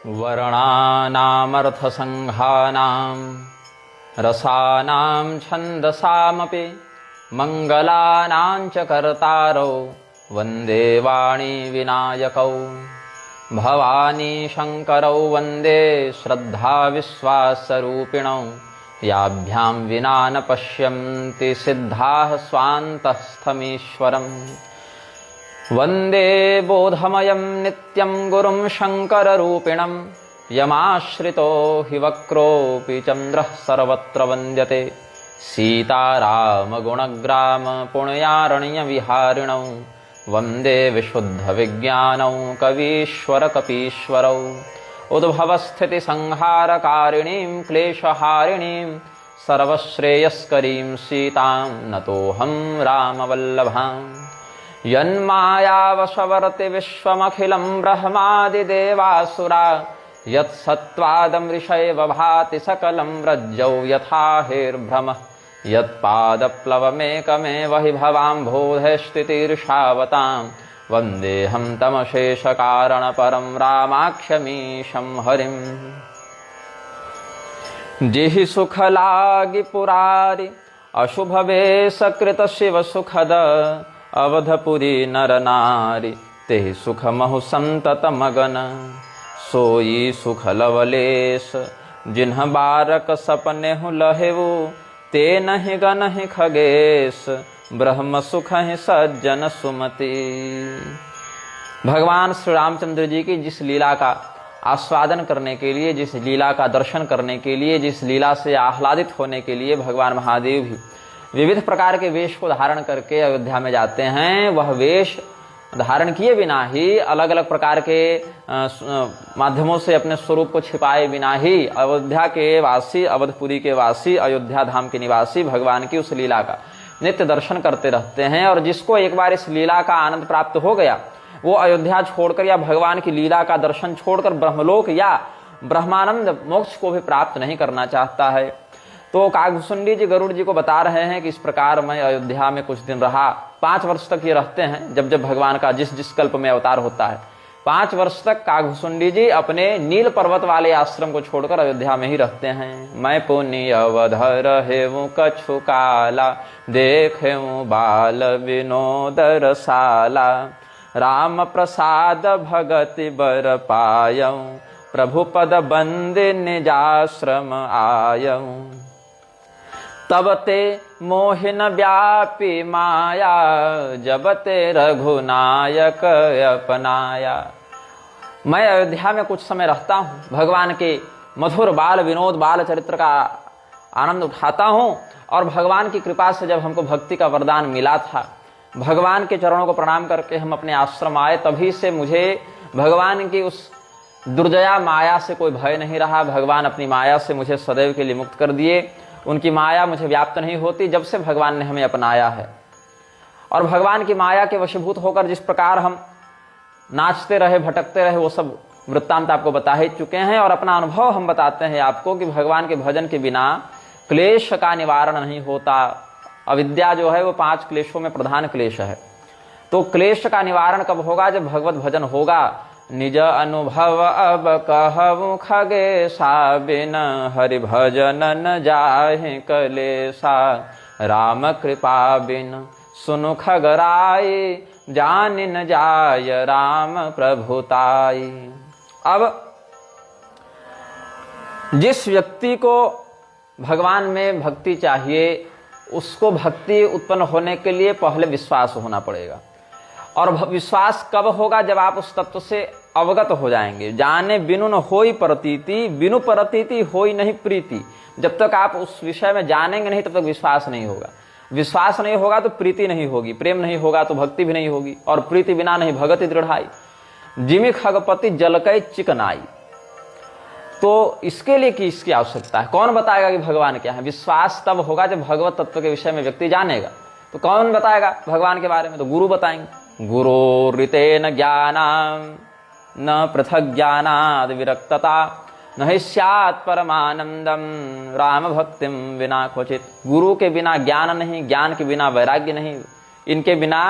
वर्णानामर्थसंघानां रसानां छन्दसामपि मङ्गलानां च कर्तारौ वन्दे वाणी विनायकौ भवानी शंकरौ वन्दे श्रद्धा विश्वासरूपिणौ याभ्यां विना न पश्यन्ति सिद्धाः स्वान्तस्थमीश्वरम् वन्दे बोधमयं नित्यं गुरुं शङ्कररूपिणं यमाश्रितो हि वक्रोऽपि चन्द्रः सर्वत्र वन्द्यते सीतारामगुणग्राम पुण्यारण्यविहारिणौ वन्दे विशुद्धविज्ञानौ कवीश्वर कपीश्वरौ उद्भवस्थितिसंहारकारिणीं क्लेशहारिणीं सर्वश्रेयस्करीं सीतां नतोऽहं रामवल्लभाम् यन्मायावशवर्ति विश्वमखिलं ब्रह्मादिदेवासुरा यत्सत्त्वादमृषैव भाति सकलं रज्जौ यथा हेर्भ्रमः यत्पादप्लवमेकमेव हि भवाम्भोधस्थितिर्षावतां वन्देऽहं तमशेषकारणपरं रामाख्यमीशं हरिम् जिहि सुखलागि पुरारि अशुभवेशकृत शिव सुखद अवधपुरी नर नारी तेहि सुखमहु संतत मगन सोई सुख लवलेश जिन्ह बारक सपने हु लहेवु ते नहि गनहि खगेश ब्रह्म सुख ही सज्जन सुमति। भगवान श्री रामचंद्र जी की जिस लीला का आस्वादन करने के लिए, जिस लीला का दर्शन करने के लिए, जिस लीला से आह्लादित होने के लिए भगवान महादेव भी विविध प्रकार के वेश को धारण करके अयोध्या में जाते हैं, वह वेश धारण किए बिना ही, अलग अलग प्रकार के माध्यमों से अपने स्वरूप को छिपाए बिना ही अयोध्या के वासी, अवधपुरी के वासी, अयोध्या धाम के निवासी भगवान की उस लीला का नित्य दर्शन करते रहते हैं। और जिसको एक बार इस लीला का आनंद प्राप्त हो गया, वो अयोध्या छोड़कर या भगवान की लीला का दर्शन छोड़कर ब्रह्मलोक या ब्रह्मानंद मोक्ष को भी प्राप्त नहीं करना चाहता है। तो काकभूषुंडी जी गरुड़ जी को बता रहे हैं कि इस प्रकार मैं अयोध्या में कुछ दिन रहा। 5 वर्ष तक ये रहते हैं, जब जब भगवान का जिस जिस कल्प में अवतार होता है। 5 वर्ष तक काकभूषुंडी जी अपने नील पर्वत वाले आश्रम को छोड़कर अयोध्या में ही रहते हैं। मैं पुनि अवध रहेऊ कछु काला, देखेऊ बाल विनोद रसाला, राम प्रसाद भगति बर पायऊ, प्रभु पद बंदे निजाश्रम आयऊ। तब ते मोहिन व्यापी माया, जब ते रघुनायक अपनाया। मैं अयोध्या में कुछ समय रहता हूँ, भगवान के मधुर बाल विनोद, बाल चरित्र का आनंद उठाता हूँ। और भगवान की कृपा से जब हमको भक्ति का वरदान मिला था, भगवान के चरणों को प्रणाम करके हम अपने आश्रम आए, तभी से मुझे भगवान की उस दुर्जया माया से कोई भय नहीं रहा। भगवान अपनी माया से मुझे सदैव के लिए मुक्त कर दिए। उनकी माया मुझे व्याप्त नहीं होती जब से भगवान ने हमें अपनाया है। और भगवान की माया के वशीभूत होकर जिस प्रकार हम नाचते रहे, भटकते रहे, वो सब वृत्तांत आपको बता ही चुके हैं। और अपना अनुभव हम बताते हैं आपको कि भगवान के भजन के बिना क्लेश का निवारण नहीं होता। अविद्या जो है वो 5 क्लेशों में प्रधान क्लेश है। तो क्लेश का निवारण कब होगा? जब भगवत भजन होगा। निज अनुभव अब कहूँ खगेशा, बिन हरि भजन न जाहि कलेशा, राम कृपा बिन सुनु खगराई, जान न जाय राम प्रभुताई। अब जिस व्यक्ति को भगवान में भक्ति चाहिए, उसको भक्ति उत्पन्न होने के लिए पहले विश्वास होना पड़ेगा। और विश्वास कब होगा? जब आप उस तत्व से अवगत हो जाएंगे। जाने बिनु न होई प्रतीति, बिनु प्रतीति होई नहीं प्रीति। जब तक आप उस विषय में जानेंगे नहीं, तब तक विश्वास नहीं होगा। विश्वास नहीं होगा तो प्रीति नहीं होगी, प्रेम नहीं होगा तो भक्ति भी नहीं होगी। और प्रीति बिना नहीं भगति दृढ़ाई, जिमि खगपति जलकै चिकनाई। तो इसके लिए कि इसकी आवश्यकता है। कौन बताएगा कि भगवान क्या है? विश्वास तब होगा जब भगवत तत्व के विषय में व्यक्ति जानेगा। तो कौन बताएगा भगवान के बारे में? तो गुरु बताएंगे। गुरोरितेन ज्ञानम न पृथक ज्ञानाद विरक्तता, न हि स्यात् परमानंदम राम भक्तिम बिना क्वचित। गुरु के बिना ज्ञान नहीं, ज्ञान के बिना वैराग्य नहीं, इनके बिना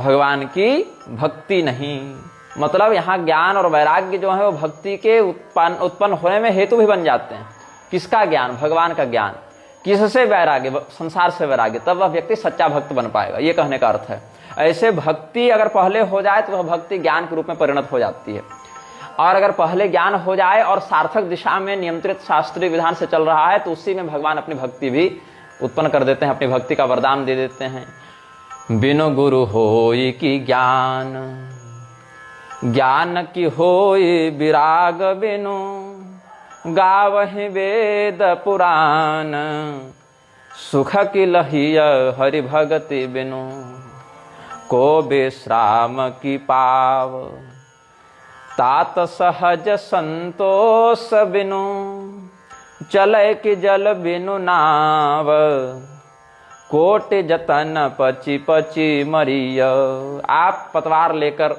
भगवान की भक्ति नहीं। मतलब यहाँ ज्ञान और वैराग्य जो है वो भक्ति के उत्पन्न होने में हेतु भी बन जाते हैं। किसका ज्ञान? भगवान का ज्ञान। किससे वैराग्य? संसार से वैराग्य। तब वह व्यक्ति सच्चा भक्त बन पाएगा, ये कहने का अर्थ है। ऐसे भक्ति अगर पहले हो जाए तो वह भक्ति ज्ञान के रूप में परिणत हो जाती है। और अगर पहले ज्ञान हो जाए और सार्थक दिशा में नियंत्रित शास्त्रीय विधान से चल रहा है तो उसी में भगवान अपनी भक्ति भी उत्पन्न कर देते हैं, अपनी भक्ति का वरदान दे देते हैं। बिनु गुरु होई की ज्ञान, ज्ञान की होई विराग बिनु, गावहि वेद पुराण, सुख की लहिय हरि भगति बिनु, को विश्राम की पाव, तात सहज संतोष बिनु, चले कि जल बिनु नाव, कोटि जतन पची पची मरिय। आप पतवार लेकर,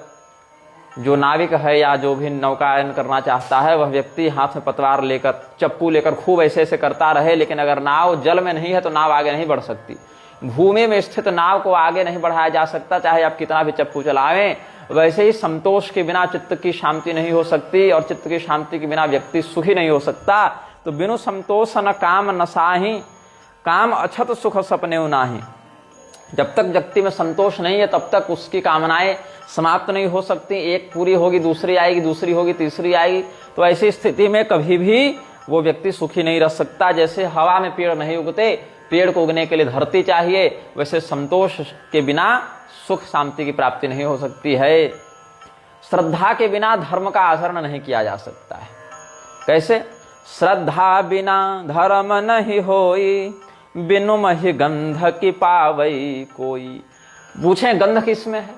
जो नाविक है या जो भी नौकायन करना चाहता है वह व्यक्ति हाथ में पतवार लेकर, चप्पू लेकर खूब ऐसे ऐसे करता रहे, लेकिन अगर नाव जल में नहीं है तो नाव आगे नहीं बढ़ सकती। भूमि में स्थित नाव को आगे नहीं बढ़ाया जा सकता, चाहे आप कितना भी चप्पू चलावें। वैसे ही संतोष के बिना चित्त की शांति नहीं हो सकती, और चित्त की शांति के बिना व्यक्ति सुखी नहीं हो सकता। तो बिनु संतोष न काम न साही, काम अछत सुख सपने नाही। जब तक व्यक्ति में संतोष नहीं है तब तक उसकी कामनाएं समाप्त नहीं हो सकती। एक पूरी होगी, दूसरी आएगी, दूसरी होगी, तीसरी आएगी। तो ऐसी स्थिति में कभी भी वो व्यक्ति सुखी नहीं रह सकता। जैसे हवा में पेड़ नहीं उगते, पेड़ को उगने के लिए धरती चाहिए, वैसे संतोष के बिना सुख शांति की प्राप्ति नहीं हो सकती है। श्रद्धा के बिना धर्म का आचरण नहीं किया जा सकता है। कैसे? श्रद्धा बिना धर्म नहीं होई, बिनु महि गंध की पावई कोई। पूछें गंध किसमें है?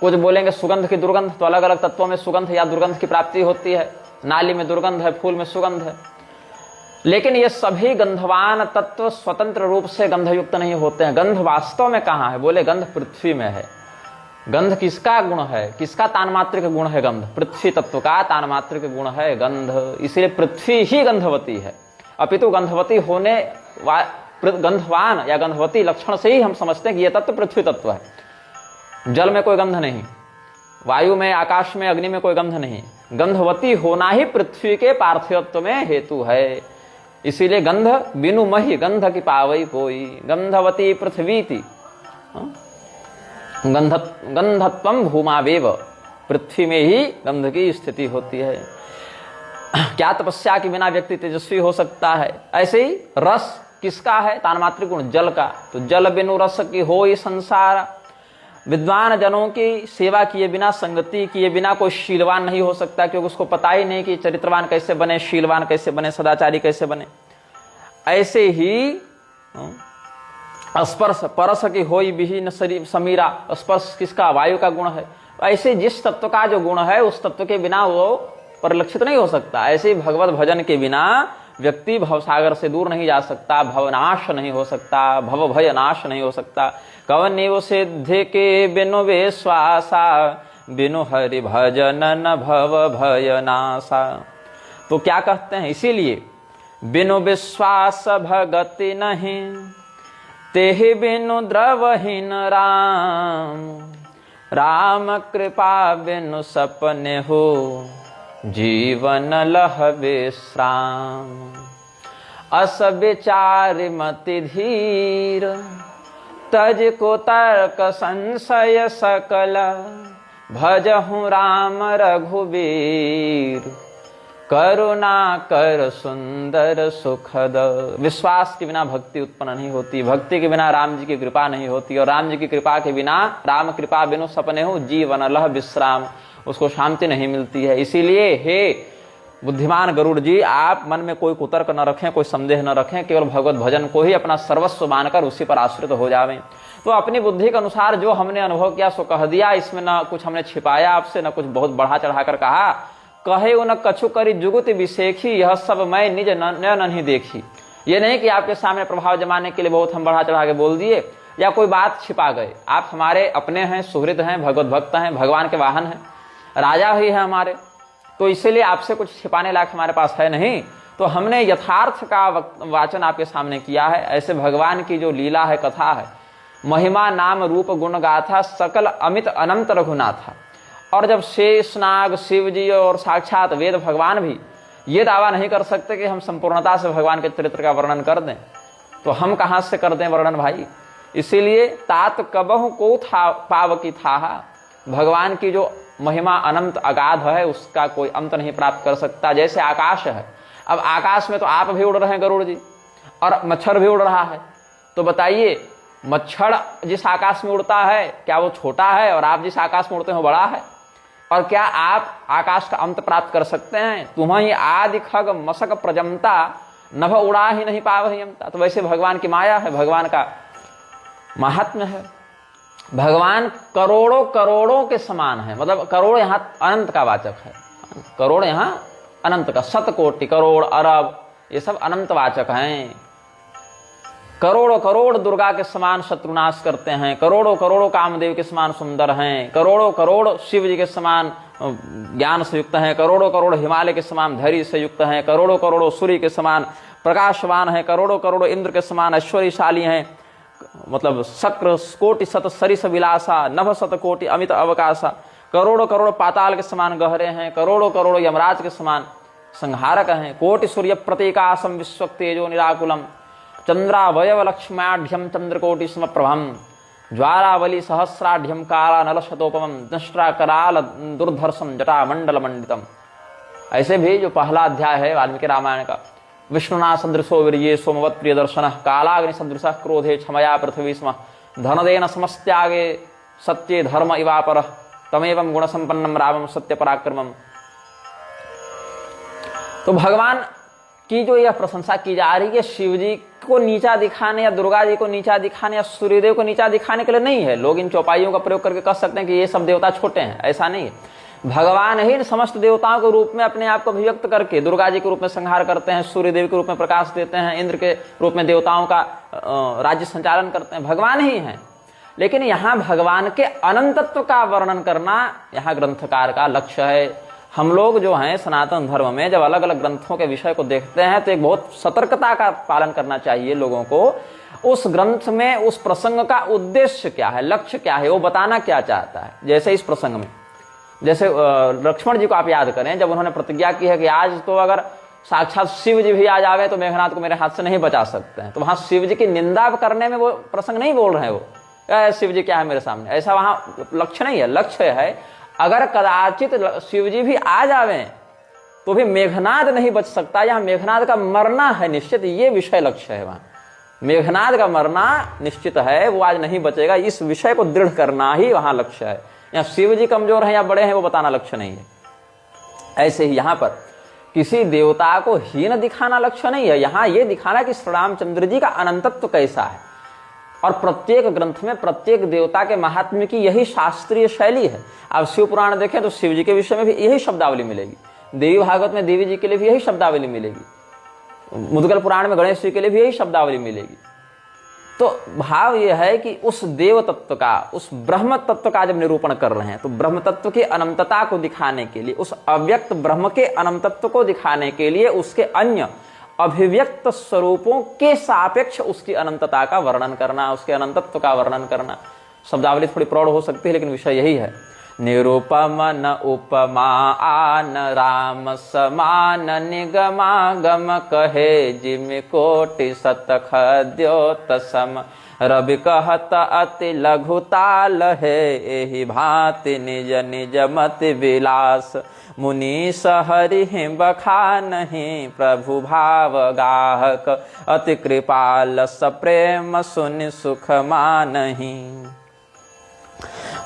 कुछ बोलेंगे सुगंध की दुर्गंध, तो अलग अलग तत्वों में सुगंध या दुर्गंध की प्राप्ति होती है। नाली में दुर्गंध है, फूल में सुगंध है, लेकिन ये सभी गंधवान तत्व स्वतंत्र रूप से गंधयुक्त नहीं होते हैं। गंध वास्तव में कहाँ है? बोले गंध पृथ्वी में है। गंध किसका गुण है? किसका तानमात्रिक गुण है? गंध पृथ्वी तत्व का तानमात्रिक गुण है गंध। इसलिए पृथ्वी ही गंधवती है। अपितु गंधवती होने गंधवान या गंधवती लक्षण से ही हम समझते हैं कि यह तत्व पृथ्वी तत्व है। जल में कोई गंध नहीं, वायु में, आकाश में, अग्नि में कोई गंध नहीं। गंधवती होना ही पृथ्वी के पार्थिवत्व में हेतु है। इसीलिए गंध बिनु महि गंध की पावई कोई, गंधवती पृथ्वी थी। गंधत्वम भूमावेव, पृथ्वी में ही गंध की स्थिति होती है। क्या तपस्या के बिना व्यक्ति तेजस्वी हो सकता है? ऐसे ही रस किसका है? तानमात्रिक गुण जल का। तो जल बिनु रस की होई संसार। विद्वान जनों की सेवा किए बिना, संगति किए बिना कोई शीलवान नहीं हो सकता, क्योंकि उसको पता ही नहीं कि चरित्रवान कैसे बने, शीलवान कैसे बने, सदाचारी कैसे बने। ऐसे ही स्पर्श परस की होई विहीन समीरा। स्पर्श किसका? वायु का गुण है। ऐसे जिस तत्व का जो गुण है उस तत्व के बिना वो परिलक्षित नहीं हो सकता। ऐसे ही भगवत भजन के बिना व्यक्ति भवसागर से दूर नहीं जा सकता, भवनाश नहीं हो सकता, भव भय नाश नहीं हो सकता। कवनिव सिद्धि के बिनु विश्वासा, बिनु हरि भजन न भव भय नाशा। तो क्या कहते हैं? इसीलिए बिनु विश्वास भगति नहीं, तेहि बिनु द्रवहीन राम। राम कृपा बिनु सपने हो, जीवन लह विश्राम। अस विचार मति धीर, तज को तर्क संशय सकल। भजहु राम रघुबीर, करुणा कर सुंदर सुखद। विश्वास के बिना भक्ति उत्पन्न नहीं होती, भक्ति के बिना राम जी की कृपा नहीं होती, और राम जी की कृपा के बिना, राम कृपा बिनु सपने हो, जीवन लह विश्राम, उसको शांति नहीं मिलती है। इसीलिए हे बुद्धिमान गरुड़ जी, आप मन में कोई कुतर्क न रखें, कोई संदेह न रखें, केवल भगवत भजन को ही अपना सर्वस्व मानकर उसी पर आश्रित हो जावें। तो अपनी बुद्धि के अनुसार जो हमने अनुभव किया सो कह दिया। इसमें न कुछ हमने छिपाया आपसे, न कुछ बहुत बढ़ा चढ़ाकर कहा। कहे न कछु करी जुगुति विसेखी, यह सब मैं निज नयन नहीं देखी। ये नहीं कि आपके सामने प्रभाव जमाने के लिए बहुत हम बढ़ा चढ़ा के बोल दिए या कोई बात छिपा गए। आप हमारे अपने हैं, सुहृद हैं, भगवत भक्त हैं, भगवान के वाहन हैं, राजा ही है हमारे। तो इसीलिए आपसे कुछ छिपाने लायक हमारे पास है नहीं। तो हमने यथार्थ का वाचन आपके सामने किया है। ऐसे भगवान की जो लीला है, कथा है, महिमा नाम रूप गुण गाथा, सकल अमित अनंत रघुनाथा। और जब शेष नाग, शिव जी और साक्षात वेद भगवान भी ये दावा नहीं कर सकते कि हम संपूर्णता से भगवान के चरित्र का वर्णन कर दें, तो हम कहां से कर दें वर्णन भाई। इसीलिए तात कबहु को था पाव की था, भगवान की जो महिमा अनंत अगाध है उसका कोई अंत नहीं प्राप्त कर सकता। जैसे आकाश है, अब आकाश में तो आप भी उड़ रहे हैं गरुड़ जी, और मच्छर भी उड़ रहा है, तो बताइए मच्छर जिस आकाश में उड़ता है क्या वो छोटा है, और आप जिस आकाश में उड़ते हैं वो बड़ा है? और क्या आप आकाश का अंत प्राप्त कर सकते हैं? तुम्हें आदि खग मसक प्रजमता, नभ उड़ा ही नहीं पावहि यमता। तो वैसे भगवान की माया है, भगवान का महात्म्य है। भगवान करोड़ों करोड़ों के समान है, मतलब करोड़ यहां अनंत का वाचक है, करोड़ यहां अनंत का, शतकोटि, करोड़, अरब, ये सब अनंत वाचक हैं। करोड़ों करोड़ दुर्गा के समान शत्रुनाश करते हैं, करोड़ों करोड़ों कामदेव के समान सुंदर हैं, करोड़ों करोड़ शिव जी के समान ज्ञान से युक्त हैं, करोड़ों करोड़ हिमालय के समान धैर्य से युक्त हैं, करोड़ों करोड़ों सूर्य के समान प्रकाशवान हैं, करोड़ों करोड़ों इंद्र के समान ऐश्वर्यशाली हैं, मतलब शक्र कोटि शत सरिस विलासा, नभ शत कोटि अमित अवकाशा, करोड़ों करोड़ पाताल के समान गहरे हैं, करोड़ों करोड़ यमराज के समान संहारक हैं, कोटि सूर्य प्रतीकासम विश्व तेजो निराकुलम, चंद्रावयव लक्ष्म्याढ्यम चंद्रकोटि समप्रभम, ज्वालावली सहस्राढ्यम काला नल शतोपम, दंष्ट्रा कराल दुर्धर्षम जटा मंडल मंडितम। ऐसे भी जो पहला अध्याय है वाल्मीकि रामायण का, विष्णुना सदृशो वीर्ये सोमवत् प्रिय दर्शन, कालाग्नि सदृशः क्रोधे क्षमया पृथ्वी स्म, धनदेन समस्त्यागे सत्ये धर्म इवापर, तमेवं गुण संपन्नम रामम सत्य पराक्रमम। तो भगवान की जो यह प्रशंसा की जा रही है, शिव जी को नीचा दिखाने या दुर्गा जी को नीचा दिखाने या सूर्यदेव को नीचा दिखाने के लिए नहीं है। लोग इन चौपाइयों का प्रयोग करके कह सकते हैं कि ये सब देवता छोटे हैं, ऐसा नहीं है। भगवान ही समस्त देवताओं के रूप में अपने आप को अभिव्यक्त करके दुर्गा जी के रूप में संहार करते हैं, सूर्यदेव के रूप में प्रकाश देते हैं, इंद्र के रूप में देवताओं का राज्य संचालन करते हैं, भगवान ही हैं। लेकिन यहाँ भगवान के अनंतत्व का वर्णन करना यहाँ ग्रंथकार का लक्ष्य है। हम लोग जो हैं सनातन धर्म में जब अलग अलग ग्रंथों के विषय को देखते हैं तो एक बहुत सतर्कता का पालन करना चाहिए लोगों को। उस ग्रंथ में उस प्रसंग का उद्देश्य क्या है, लक्ष्य क्या है, वो बताना क्या चाहता है। जैसे इस प्रसंग में, जैसे लक्ष्मण जी को आप याद करें, जब उन्होंने प्रतिज्ञा की है कि आज तो अगर साक्षात शिव जी भी आ जावे तो मेघनाथ को मेरे हाथ से नहीं बचा सकते हैं, तो वहां शिव जी की निंदा करने में वो प्रसंग नहीं बोल रहे हैं। वो शिव जी क्या है मेरे सामने, ऐसा वहां लक्ष्य नहीं है। लक्ष्य है अगर कदाचित शिव जी भी आ जावे तो भी मेघनाद नहीं बच सकता, यहाँ मेघनाद का मरना है निश्चित, ये विषय लक्ष्य है। वहां मेघनाद का मरना निश्चित है, वो आज नहीं बचेगा, इस विषय को दृढ़ करना ही वहां लक्ष्य है। यहाँ शिव जी कमजोर हैं या बड़े हैं वो बताना लक्ष्य नहीं है। ऐसे ही यहाँ पर किसी देवता को हीन दिखाना लक्ष्य नहीं है, यहाँ ये दिखाना कि श्री रामचंद्र जी का अनंतत्व कैसा है। और प्रत्येक ग्रंथ में प्रत्येक देवता के महात्म्य की यही शास्त्रीय शैली है। आप शिव पुराण देखें तो शिव जी के विषय में भी यही शब्दावली मिलेगी, देवी भागवत में देवी जी के लिए भी यही शब्दावली मिलेगी, मुद्गल पुराण में गणेश जी के लिए भी यही शब्दावली मिलेगी। तो भाव यह है कि उस देव तत्व का, उस ब्रह्म तत्व का जब निरूपण कर रहे हैं तो ब्रह्म तत्व की अनंतता को दिखाने के लिए, उस अव्यक्त ब्रह्म के अनंतत्व को दिखाने के लिए उसके अन्य अभिव्यक्त स्वरूपों के सापेक्ष उसकी अनंतता का वर्णन करना, उसके अनंतत्व का वर्णन करना। शब्दावली थोड़ी प्रौढ़ हो सकती है लेकिन विषय यही है। निरूपम न उपमा आन राम समान, निगमागम कहे जिम कोटि शतख द्योतसम, रवि कहत अति लघुताल है, एहि भांति निज निज मति विलास, मुनीष हरि बखानहि, प्रभु भाव गाहक अति कृपाल, सप्रेम सुनि सुख मानहि।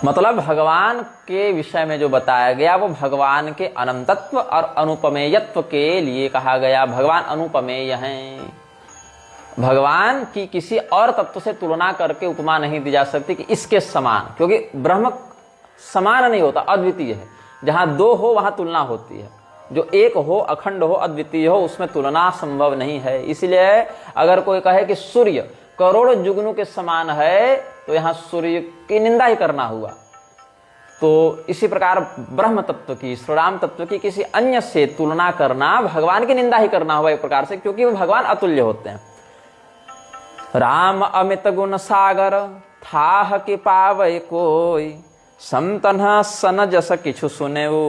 मतलब भगवान के विषय में जो बताया गया वो भगवान के अनंतत्व और अनुपमेयत्व के लिए कहा गया। भगवान अनुपमेय हैं, भगवान की किसी और तत्व से तुलना करके उपमा नहीं दी जा सकती कि इसके समान, क्योंकि ब्रह्म समान नहीं होता, अद्वितीय है। जहां दो हो वहां तुलना होती है, जो एक हो, अखंड हो, अद्वितीय हो, उसमें तुलना संभव नहीं है। इसलिए अगर कोई कहे कि सूर्य करोड़ जुगनू के समान है तो यहां सूर्य की निंदा ही करना हुआ। तो इसी प्रकार ब्रह्म तत्व की, श्री राम तत्व की किसी अन्य से तुलना करना भगवान की निंदा ही करना हुआ एक प्रकार से, क्योंकि वो भगवान अतुल्य होते हैं। राम अमित गुण सागर थाह कि पावै कोई, संतन सन जस किछु सुनेऊ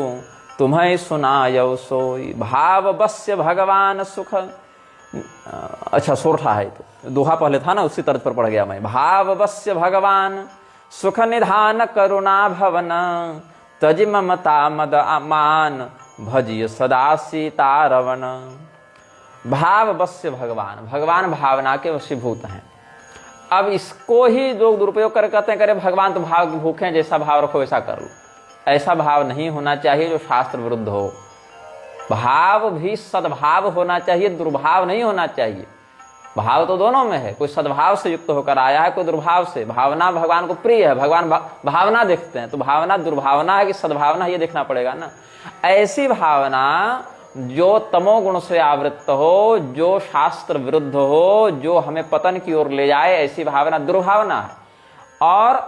तुम्हें सुनायो सोई भाव बस्य भगवान सुख। अच्छा सोरठा है, तो दोहा पहले था ना, उसी तर्ज पर पढ़ गया मैं। भाव बस्य भगवान सुख निधान करुणा भवन तज ममता मद मान भजिय सदा सीता रवन। भाव बस्य भगवान, भगवान भावना के वशीभूत हैं। अब इसको ही लोग दुरुपयोग कर कहते हैं, करे भगवान तो भाव के भूखे हैं, जैसा भाव रखो वैसा कर लो। ऐसा भाव नहीं होना चाहिए जो शास्त्र विरुद्ध हो। भाव भी सद्भाव होना चाहिए, दुर्भाव नहीं होना चाहिए। भाव तो दोनों में है, कोई सद्भाव से युक्त होकर आया है, कोई दुर्भाव से। भावना भगवान को प्रिय है, भगवान भावना देखते हैं, तो भावना दुर्भावना है कि सद्भावना, ये देखना पड़ेगा ना। ऐसी भावना जो तमोगुण से आवृत्त हो, जो शास्त्र विरुद्ध हो, जो हमें पतन की ओर ले जाए, ऐसी भावना दुर्भावना है। और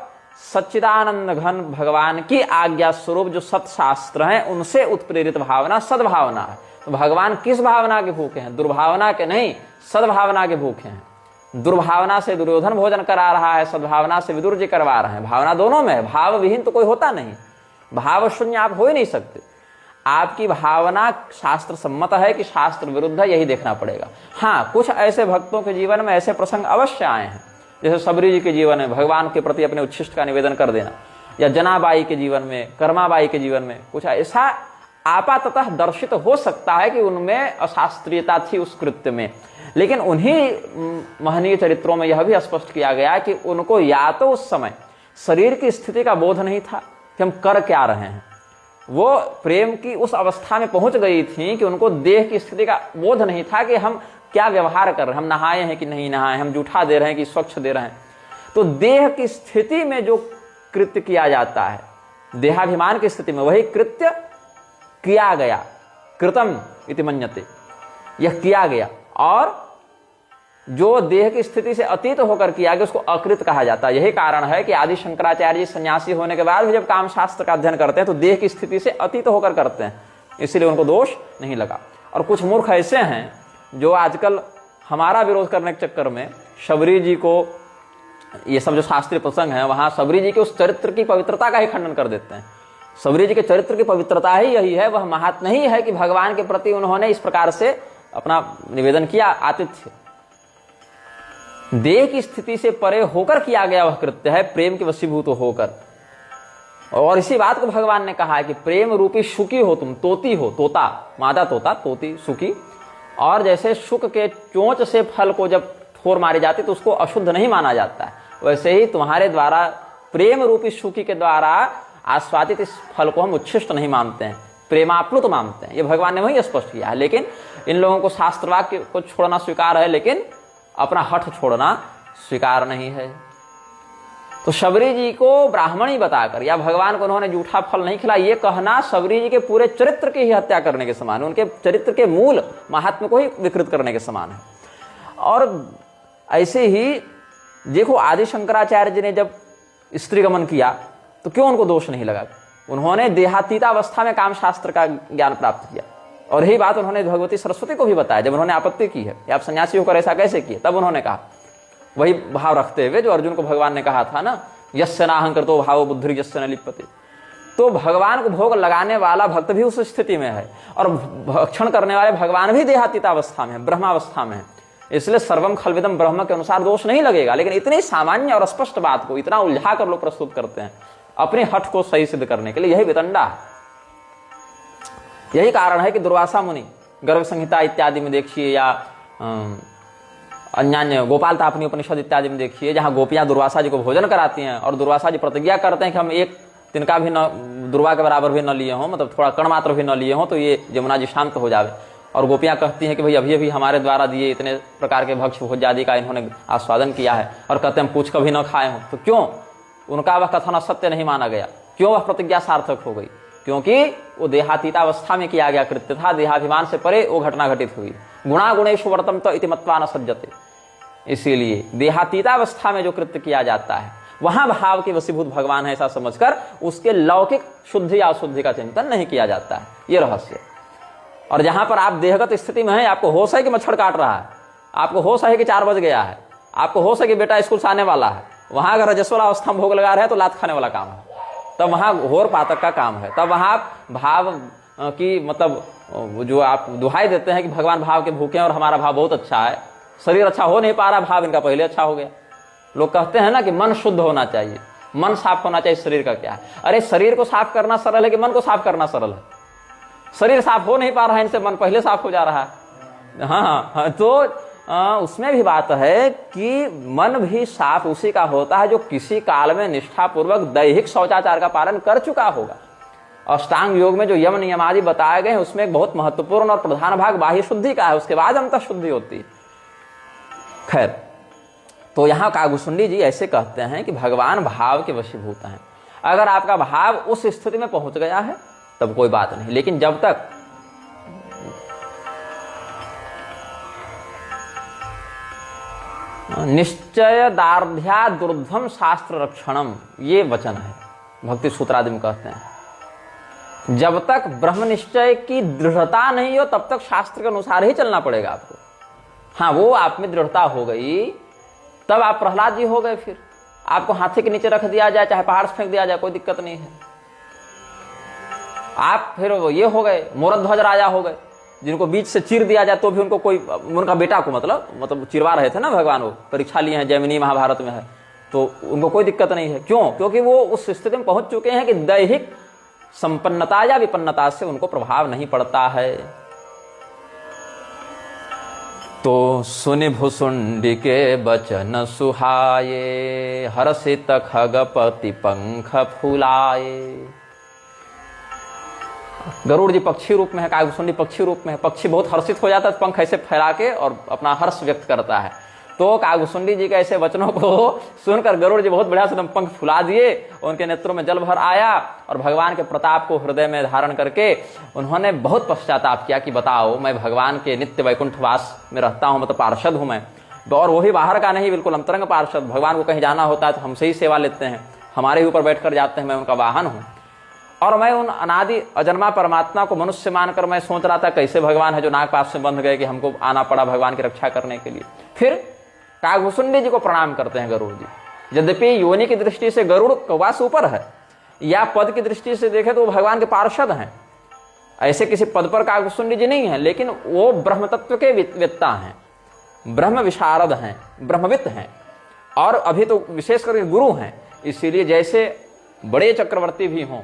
सच्चिदानंद घन भगवान की आज्ञा स्वरूप जो सत्शास्त्र हैं उनसे उत्प्रेरित भावना सद्भावना है। तो भगवान किस भावना के भूखे हैं? दुर्भावना के नहीं, सद्भावना के भूखे हैं। दुर्भावना से दुर्योधन भोजन करा रहा है, सद्भावना से विदुर जी करवा रहे हैं। भावना दोनों में है, भाव विहीन तो कोई होता नहीं, भाव शून्य आप हो ही नहीं सकते। आपकी भावना शास्त्र सम्मत है कि शास्त्र विरुद्ध है, यही देखना पड़ेगा। हाँ, कुछ ऐसे भक्तों के जीवन में ऐसे प्रसंग अवश्य आए हैं, जैसे सबरी जी के जीवन में भगवान के प्रति अपने उच्छिष्ट का निवेदन कर देना, या जनाबाई के जीवन में, कर्माबाई के जीवन में कुछ ऐसा आपाततः दर्शित हो सकता है कि उनमें अशास्त्रीयता थी उस कृत्य में। लेकिन उन्हीं महनीय चरित्रों में यह भी स्पष्ट किया गया कि उनको या तो उस समय शरीर की स्थिति का बोध नहीं था कि हम कर क्या रहे हैं, वो प्रेम की उस अवस्था में पहुंच गई थी कि उनको देह की स्थिति का बोध नहीं था कि हम क्या व्यवहार कर रहे हैं, हम नहाए हैं कि नहीं नहाए, हम जूठा दे रहे हैं कि स्वच्छ दे रहे हैं। तो देह की स्थिति में जो कृत्य किया जाता है, देहाभिमान की स्थिति में वही कृत्य किया गया, कृतम इति मन्यते, यह किया गया। और जो देह की स्थिति से अतीत होकर किया गया उसको अकृत कहा जाता है। यही कारण है कि आदि शंकराचार्य जी सन्यासी होने के बाद भी जब काम शास्त्र का अध्ययन करते हैं तो देह की स्थिति से अतीत होकर करते हैं, इसलिए उनको दोष नहीं लगा। और कुछ मूर्ख ऐसे हैं जो आजकल हमारा विरोध करने के चक्कर में शबरी जी को, ये सब जो शास्त्रीय प्रसंग है वहां शबरी जी के उस चरित्र की पवित्रता का ही खंडन कर देते हैं। शबरी जी के चरित्र की पवित्रता ही यही है, वह महात्म ही है कि भगवान के प्रति उन्होंने इस प्रकार से अपना निवेदन किया, आतिथ्य। देह की स्थिति से परे होकर किया गया वह कृत्य है, प्रेम के वशीभूत होकर। और इसी बात को भगवान ने कहा है कि प्रेम रूपी शुकी हो तुम, तोती हो, तोता, मादा तोता, तोती शुकी। और जैसे शुक के चोंच से फल को जब ठोर मारी जाती तो उसको अशुद्ध नहीं माना जाता है, वैसे ही तुम्हारे द्वारा प्रेम रूपी शुकी के द्वारा आस्वादित इस फल को हम उच्छिष्ट नहीं मानते हैं, प्रेमाप्लुत मानते हैं। ये भगवान ने वही स्पष्ट किया है। लेकिन इन लोगों को शास्त्रवाक्य को छोड़ना स्वीकार है, लेकिन अपना हठ छोड़ना स्वीकार नहीं है। तो शबरी जी को ब्राह्मणी बताकर या भगवान को उन्होंने जूठा फल नहीं खिलाया, ये कहना शबरी जी के पूरे चरित्र की ही हत्या करने के समान है, उनके चरित्र के मूल महात्म्य को ही विकृत करने के समान है। और ऐसे ही देखो, आदि शंकराचार्य जी ने जब स्त्रीगमन किया तो क्यों उनको दोष नहीं लगा? उन्होंने देहातीतावस्था में काम शास्त्र का ज्ञान प्राप्त किया। और यही बात उन्होंने भगवती सरस्वती को भी बताया जब उन्होंने आपत्ति की है कि आप सन्यासी होकर ऐसा कैसे किए। तब उन्होंने कहा, वही भाव रखते हुए जो अर्जुन को भगवान ने कहा था ना, यस्य नाहंकृतो भावो बुद्धि यस्य न लिप्यते। तो भगवान को भोग लगाने वाला भक्त भी उस स्थिति में है, और भक्षण करने वाले भगवान भी देहातीतावस्था में है, ब्रह्मावस्था में है। इसलिए सर्वम खलविदम ब्रह्म के अनुसार दोष नहीं लगेगा। लेकिन इतनी सामान्य और स्पष्ट बात को इतना उलझा कर लोग प्रस्तुत करते हैं अपने हठ को सही सिद्ध करने के लिए, यही वितंडा है। यही कारण है कि दुर्वासा मुनि गर्भ संहिता इत्यादि में देखिए, या अन्य गोपाल तापनी उपनिषद इत्यादि में देखिए, जहां गोपियां दुर्वासा जी को भोजन कराती हैं और दुर्वासा जी प्रतिज्ञा करते हैं कि हम एक तिनका भी न दुर्वा के बराबर भी न लिए हों, मतलब थोड़ा कण मात्र भी न लिए हों, तो ये यमुना जी शांत हो जावे। और गोपियां कहती हैं कि भाई अभी अभी हमारे द्वारा दिए इतने प्रकार के भक्ष भोज्यादि का इन्होंने आस्वादन किया है, और कहते हैं हम कुछ कभी न खाए हों। तो क्यों उनका वह कथन असत्य नहीं माना गया? क्यों वह प्रतिज्ञा सार्थक हो गई? क्योंकि वो देहातीतावस्था में किया गया कृत्य था, देहाभिमान से परे वो घटना घटित हुई। गुणा गुणेषु वर्तम तो इति मत्वा न सज्जते। इसीलिए देहातीतावस्था में जो कृत्य किया जाता है वहां भाव के वशीभूत भगवान है ऐसा समझकर उसके लौकिक शुद्धि या अशुद्धि का चिंतन नहीं किया जाता है, ये रहस्य। और जहां पर आप देहगत स्थिति में है, आपको होश है कि मच्छर काट रहा है, आपको होश है कि 4 बज गया है, आपको होश है कि बेटा स्कूल से आने वाला है, वहां अगर रजस्वला अवस्था में भोग लगा रहे हैं तो लात खाने वाला काम है। तब वहां घोर पातक का काम है। तब वहां भाव की मतलब जो आप दुहाई देते हैं कि भगवान भाव के भूखे हैं और हमारा भाव बहुत अच्छा है, शरीर अच्छा हो नहीं पा रहा, भाव इनका पहले अच्छा हो गया। लोग कहते हैं ना कि मन शुद्ध होना चाहिए, मन साफ होना चाहिए, शरीर का क्या है? अरे शरीर को साफ करना सरल है कि मन को साफ करना सरल है? शरीर साफ हो नहीं पा रहा है, इनसे मन पहले साफ हो जा रहा है। हाँ, तो उसमें भी बात है कि मन भी साफ उसी का होता है जो किसी काल में निष्ठापूर्वक दैहिक शौचाचार का पालन कर चुका होगा। अष्टांग योग में जो यम नियम आदि बताए गए हैं उसमें एक बहुत महत्वपूर्ण और प्रधान भाग बाह्य शुद्धि का है, उसके बाद अंतः शुद्धि होती है। खैर, तो यहां कागभूषुंडी जी ऐसे कहते हैं कि भगवान भाव के वशीभूत हैं। अगर आपका भाव उस स्थिति में पहुंच गया है तब कोई बात नहीं, लेकिन जब तक निश्चय दार्ढ्या दुर्ध्वम शास्त्र रक्षणम, ये वचन है भक्ति सूत्रादि में कहते हैं। जब तक ब्रह्म निश्चय की दृढ़ता नहीं हो तब तक शास्त्र के अनुसार ही चलना पड़ेगा आपको। हाँ, वो आप में दृढ़ता हो गई तब आप प्रहलाद जी हो गए। फिर आपको हाथी के नीचे रख दिया जाए, चाहे पहाड़ से फेंक दिया जाए, कोई दिक्कत नहीं है। आप फिर ये हो गए, मोरध्वज राजा हो गए, जिनको बीच से चीर दिया जाए तो भी उनको कोई, उनका बेटा को मतलब चिरवा रहे थे ना भगवान, वो परीक्षा लिए हैं, जैमिनी महाभारत में है, तो उनको कोई दिक्कत नहीं है। क्यों? क्योंकि वो उस स्थिति में पहुंच चुके हैं कि दैहिक संपन्नता या विपन्नता से उनको प्रभाव नहीं पड़ता है। तो सुनि भुसुंडी के बचन सुहाये, हर्षित खगपति पंख फुलाए। गरुड़ जी पक्षी रूप में है, कागभूषुंडी पक्षी रूप में है। पक्षी बहुत हर्षित हो जाता है, पंख ऐसे फैला के और अपना हर्ष व्यक्त करता है। तो कागभूषुंडी जी के ऐसे वचनों को सुनकर गरुड़ जी बहुत बढ़िया से पंख फुला दिए, उनके नेत्रों में जल भर आया और भगवान के प्रताप को हृदय में धारण करके उन्होंने बहुत पश्चाताप किया कि बताओ, मैं भगवान के नित्य वैकुंठवास में रहता हूं, मतलब पार्षद हूं मैं, और वो भी बाहर का नहीं, बिल्कुल अंतरंग पार्षद। भगवान को कहीं जाना होता है तो हमसे ही सेवा लेते हैं, हमारे ऊपर बैठ कर जाते हैं, मैं उनका वाहन हूं। और मैं उन अनादि अजन्मा परमात्मा को मनुष्य मानकर मैं सोच रहा था कैसे भगवान है जो नागपाश से बंध गए कि हमको आना पड़ा भगवान की रक्षा करने के लिए। फिर कागभूषुंडी जी को प्रणाम करते हैं गरुड़ जी। यद्यपि योनि की दृष्टि से गरुड़ कौवा से ऊपर है, या पद की दृष्टि से देखें तो वो भगवान के पार्षद हैं, ऐसे किसी पद पर कागभूषुंडी जी नहीं है, लेकिन वो ब्रह्म तत्व के वेत्ता हैं, ब्रह्म विशारद हैं, ब्रह्मविद हैं, और अभी तो विशेष करके गुरु हैं। इसीलिए जैसे बड़े चक्रवर्ती भी हों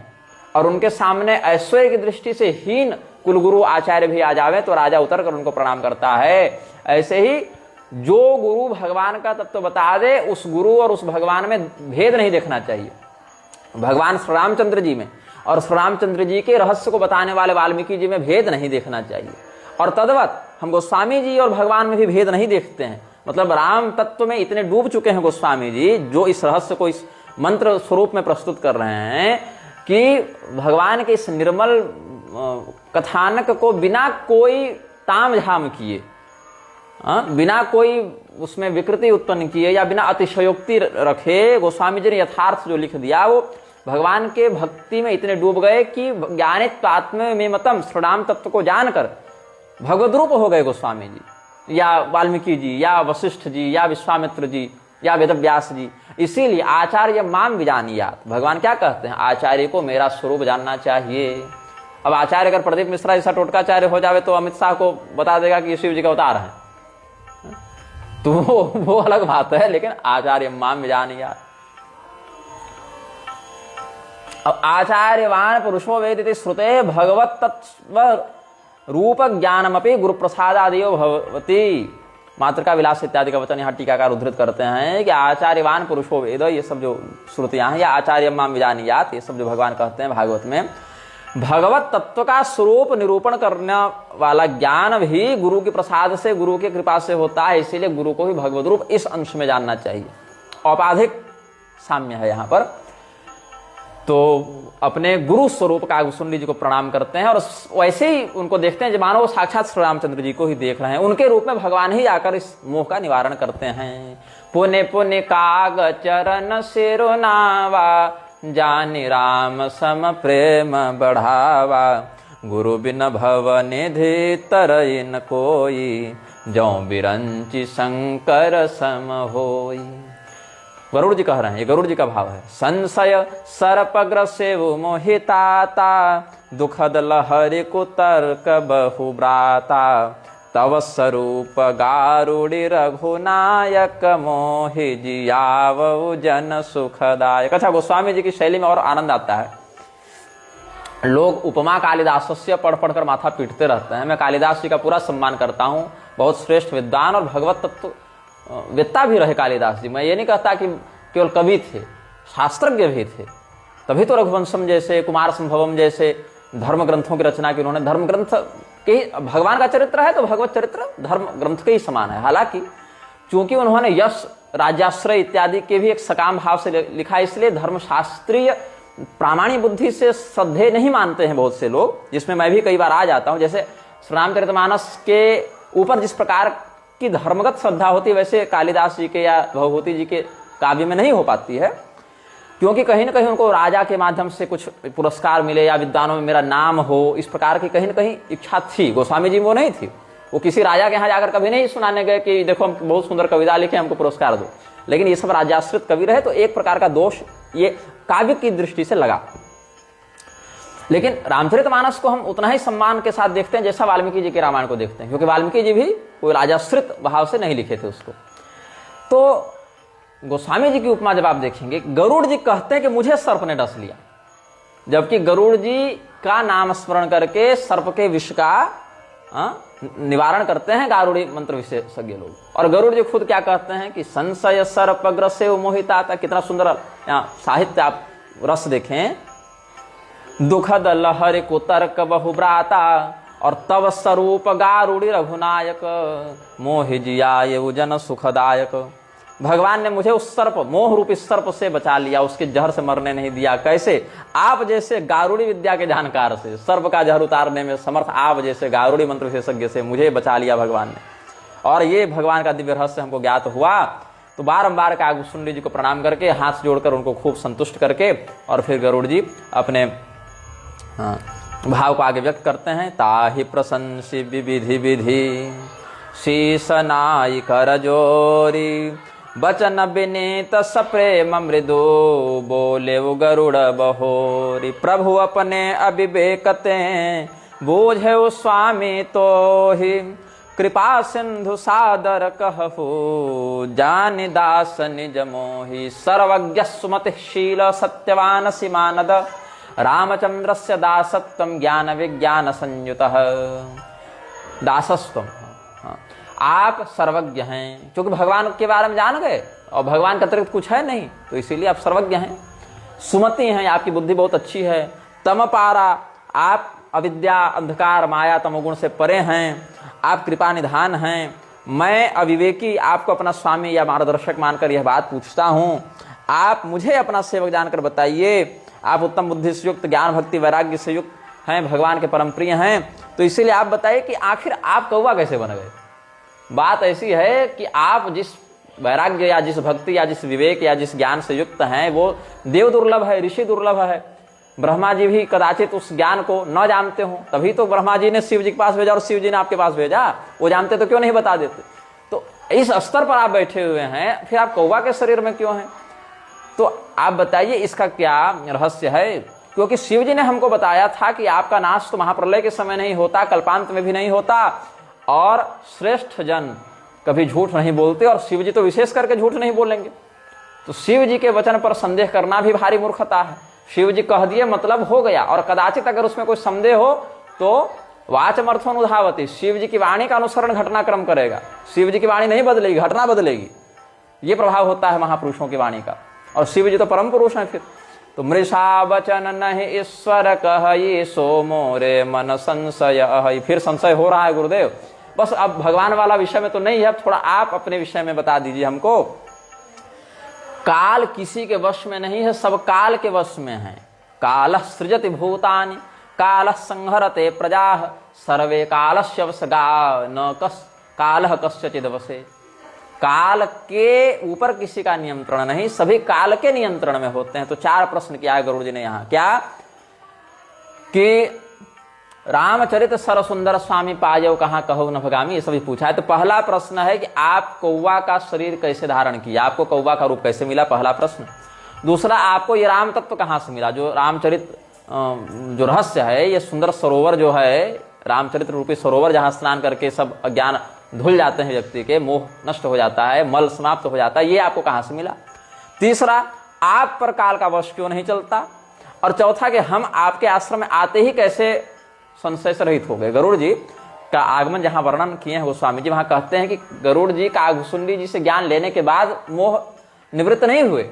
और उनके सामने ऐश्वर्य की दृष्टि से हीन कुलगुरु आचार्य भी आ जावे तो राजा उतर कर उनको प्रणाम करता है, ऐसे ही जो गुरु भगवान का तत्व बता दे उस गुरु और उस भगवान में भेद नहीं देखना चाहिए। भगवान श्री रामचंद्र जी में और श्री रामचंद्र जी के रहस्य को बताने वाले वाल्मीकि जी में भेद नहीं देखना चाहिए, और तद्वत हम गोस्वामी जी और भगवान में भी भेद नहीं देखते हैं। मतलब राम तत्व में इतने डूब चुके हैं गोस्वामी जी, जो इस रहस्य को इस मंत्र स्वरूप में प्रस्तुत कर रहे हैं कि भगवान के इस निर्मल कथानक को बिना कोई ताम झाम किए, बिना कोई उसमें विकृति उत्पन्न किए या बिना अतिशयोक्ति रखे गोस्वामी जी ने यथार्थ जो लिख दिया, वो भगवान के भक्ति में इतने डूब गए कि ज्ञानित आत्म में मतम श्रीराम तत्व को जानकर भगवद रूप हो गए गोस्वामी जी या वाल्मीकि जी या वशिष्ठ जी या विश्वामित्र जी या वेदव्यास जी। इसीलिए आचार्य माम विजानीयात, भगवान क्या कहते हैं, आचार्य को मेरा स्वरूप जानना चाहिए। अब आचार्य अगर प्रदीप मिश्रा जैसा टोटकाचार्य हो जावे तो अमित शाह को बता देगा कि शिव जी का अवतार है, तो वो अलग बात है, लेकिन आचार्य माम विजानीयात। अब आचार्यवान पुरुषो वेदिति श्रुते भगवत तत्व रूप ज्ञानमपि गुरु प्रसादादेव भवति। मातृका विलास इत्यादि का वचन यहाँ टीकाकार उद्धृत करते हैं कि आचार्यवान पुरुषो वेद, ये सब जो श्रुतियां हैं, या आचार्य माम विजानीयात, ये सब जो भगवान कहते हैं भागवत में, भगवत तत्व का स्वरूप निरूपण करने वाला ज्ञान भी गुरु के प्रसाद से, गुरु की कृपा से होता है। इसीलिए गुरु को भी भगवद रूप इस अंश में जानना चाहिए। औपाधिक साम्य है यहाँ पर। तो अपने गुरु स्वरूप कागभूषुंडी जी को प्रणाम करते हैं और वैसे ही उनको देखते हैं जब मानो वो साक्षात श्री रामचंद्र जी को ही देख रहे हैं। उनके रूप में भगवान ही आकर इस मोह का निवारण करते हैं। पुण्य पुण्य काग चरण सिरुनावा, जानि राम सम प्रेम बढ़ावा, गुरु बिन भव निधि तरई न कोई, जौ बिरंचि शंकर सम होई। गरुड़ जी कह रहे हैं, ये गरुड़ जी का भाव है। संशय सर्पग्रसे वो मोहिताता, दुखद लहरि कुतर्क बहुब्राता, तव स्वरूप गारुड़ि रघुनायक, मोहि जियावउ जन सुखदायक। अच्छा, गोस्वामी जी की शैली में और आनंद आता है। लोग उपमा कालिदासस्य पढ़ पढ़कर माथा पीटते रहते हैं। मैं कालिदास जी का पूरा सम्मान करता हूँ, बहुत श्रेष्ठ विद्वान और भगवत तत्व वेत्ता भी रहे कालिदास जी। मैं ये नहीं कहता कि केवल कवि थे, शास्त्रज्ञ भी थे। तभी तो रघुवंशम जैसे, कुमार संभवम जैसे धर्म ग्रंथों की रचना की उन्होंने। धर्म ग्रंथ के भगवान का चरित्र है तो भगवत चरित्र धर्म ग्रंथ के ही समान है। हालांकि चूंकि उन्होंने यश, राज्याश्रय इत्यादि के भी एक सकाम भाव से लिखा, इसलिए धर्मशास्त्रीय प्रामाणिक बुद्धि से श्रद्धेय नहीं मानते हैं बहुत से लोग, जिसमें मैं भी कई बार आ जाता हूं। जैसे रामचरितमानस के ऊपर जिस प्रकार की धर्मगत श्रद्धा होती है, वैसे कालिदास जी के या भवभूति जी के काव्य में नहीं हो पाती है, क्योंकि कहीं न कहीं उनको राजा के माध्यम से कुछ पुरस्कार मिले या विद्वानों में मेरा नाम हो, इस प्रकार की कहीं न कहीं इच्छा थी। गोस्वामी जी वो नहीं थी। वो किसी राजा के यहाँ जाकर कभी नहीं सुनाने गए कि देखो हम बहुत सुंदर कविता लिखे, हमको पुरस्कार दो। लेकिन ये सब राज्याश्रित कवि रहे, तो एक प्रकार का दोष ये काव्य की दृष्टि से लगा। लेकिन रामचरितमानस को हम उतना ही सम्मान के साथ देखते हैं जैसा वाल्मीकि जी के रामायण को देखते हैं, क्योंकि वाल्मीकि जी भी कोई राजाश्रित भाव से नहीं लिखे थे उसको। तो गोस्वामी जी की उपमा जब आप देखेंगे, गरुड़ जी कहते हैं कि मुझे सर्प ने डस लिया, जबकि गरुड़ जी का नाम स्मरण करके सर्प के विष का निवारण करते हैं गारुड़ी मंत्र विशेषज्ञ लोग। और गरुड़ जी खुद क्या कहते हैं कि संशय सर्पग्रसे मोहिता। कितना सुंदर साहित्य आप रस देखें। दुखद लहरि कुतर्क बहुब्राता, और तव स्वरूप गारुड़ी रघुनायक, मोहि जियावउ जन सुखदायक। भगवान ने मुझे उस सर्प, मोह रूपी सर्प से बचा लिया, उसके जहर से मरने नहीं दिया। कैसे? आप जैसे गारुड़ी विद्या के जानकार से, सर्प का जहर उतारने में समर्थ आप जैसे गारुड़ी मंत्र विशेषज्ञ से मुझे बचा लिया भगवान ने। और ये भगवान का दिव्य रहस्य हमको ज्ञात हुआ। तो बारंबार कागभूषुंडी जी को प्रणाम करके, हाथ जोड़कर उनको खूब संतुष्ट करके, और फिर गरुड़ जी अपने भाव को आगे व्यक्त करते हैं। ताहि प्रशंसी विविधि विधि, शीश नाई कर जोरी, बचन विनीत सप्रेम मृदु, बोले वो गरुड़ बहोरी। प्रभु अपने अविवेकते, बूझे वो स्वामी तो ही, कृपा सिंधु सादर कहु, जानि दास निज मोहि। सर्वज्ञ सुमतिशील सत्यवान सीमानद, रामचंद्रस्य दासत्वं ज्ञान विज्ञान संयुतः। दासस्त्वम, आप सर्वज्ञ हैं, क्योंकि भगवान के बारे में जान गए और भगवान का अतिरिक्त कुछ है नहीं, तो इसीलिए आप सर्वज्ञ हैं। सुमति हैं, आपकी बुद्धि बहुत अच्छी है। तमपारा, आप अविद्या अंधकार माया तमोगुण से परे हैं। आप कृपा निधान हैं। मैं अविवेकी आपको अपना स्वामी या मार्गदर्शक मानकर यह बात पूछता हूँ, आप मुझे अपना सेवक जानकर बताइए। आप उत्तम बुद्धि से युक्त, ज्ञान भक्ति वैराग्य से युक्त हैं, भगवान के परम प्रिय हैं, तो इसीलिए आप बताइए कि आखिर आप कौवा कैसे बन गए। बात ऐसी है कि आप जिस वैराग्य या जिस भक्ति या जिस विवेक या जिस ज्ञान से युक्त हैं, वो देव दुर्लभ है, ऋषि दुर्लभ है। ब्रह्मा जी भी कदाचित उस ज्ञान को न जानते हो, तभी तो ब्रह्मा जी ने शिव जी के पास भेजा और शिव जी ने आपके पास भेजा। वो जानते तो क्यों नहीं बता देते। तो इस स्तर पर आप बैठे हुए हैं, फिर आप कौवा के शरीर में क्यों हैं? तो आप बताइए इसका क्या रहस्य है। क्योंकि शिव जी ने हमको बताया था कि आपका नाश तो महाप्रलय के समय नहीं होता, कल्पांत में भी नहीं होता, और श्रेष्ठ जन कभी झूठ नहीं बोलते, और शिव जी तो विशेष करके झूठ नहीं बोलेंगे। तो शिव जी के वचन पर संदेह करना भी भारी मूर्खता है। शिव जी कह दिए मतलब हो गया, और कदाचित अगर उसमें कोई संदेह हो तो वाचमर्थोनुधावती, शिव जी की वाणी का अनुसरण घटनाक्रम करेगा। शिव जी की वाणी नहीं बदलेगी, घटना बदलेगी। ये प्रभाव होता है महापुरुषों की वाणी का, और शिव जी तो परम पुरुष हैं। फिर तो मृषा वचन नहीं ईश्वर कहि, सो मोरे मन संशय। फिर संशय हो रहा है गुरुदेव। बस अब भगवान वाला विषय में तो नहीं है, अब थोड़ा आप अपने विषय में बता दीजिए हमको। काल किसी के वश में नहीं है, सब काल के वश में है। कालः सृजति भूतानि, कालः संहरते प्रजाः, सर्वे कालस्य वशगा, न कालः कस्यचिद वशे। काल के ऊपर किसी का नियंत्रण नहीं, सभी काल के नियंत्रण में होते हैं। तो चार प्रश्न किया है गरुड़ जी ने यहाँ। क्या कि रामचरित सर सुंदर स्वामी पायौ कहाँ कहो न भगामी, ये सभी पूछा है। तो पहला प्रश्न है कि आप कौवा का शरीर कैसे धारण किया, आपको कौवा का रूप कैसे मिला, पहला प्रश्न। दूसरा, आपको ये राम तत्व कहाँ से मिला, जो रामचरित जो रहस्य है, ये सुंदर सरोवर जो है, रामचरित रूपी सरोवर, जहां स्नान करके सब अज्ञान धुल जाते हैं, व्यक्ति के मोह नष्ट हो जाता है, मल समाप्त हो जाता है, ये आपको कहां से मिला। तीसरा, आप पर काल का वश क्यों नहीं चलता। और चौथा कि हम आपके आश्रम में आते ही कैसे संशय से रहित हो गए। गरुड़ जी का आगमन जहां वर्णन किए हैं गोस्वामी जी, वहां कहते हैं कि गरुड़ जी कागभुसुंडी जी से ज्ञान लेने के बाद मोह निवृत्त नहीं हुए,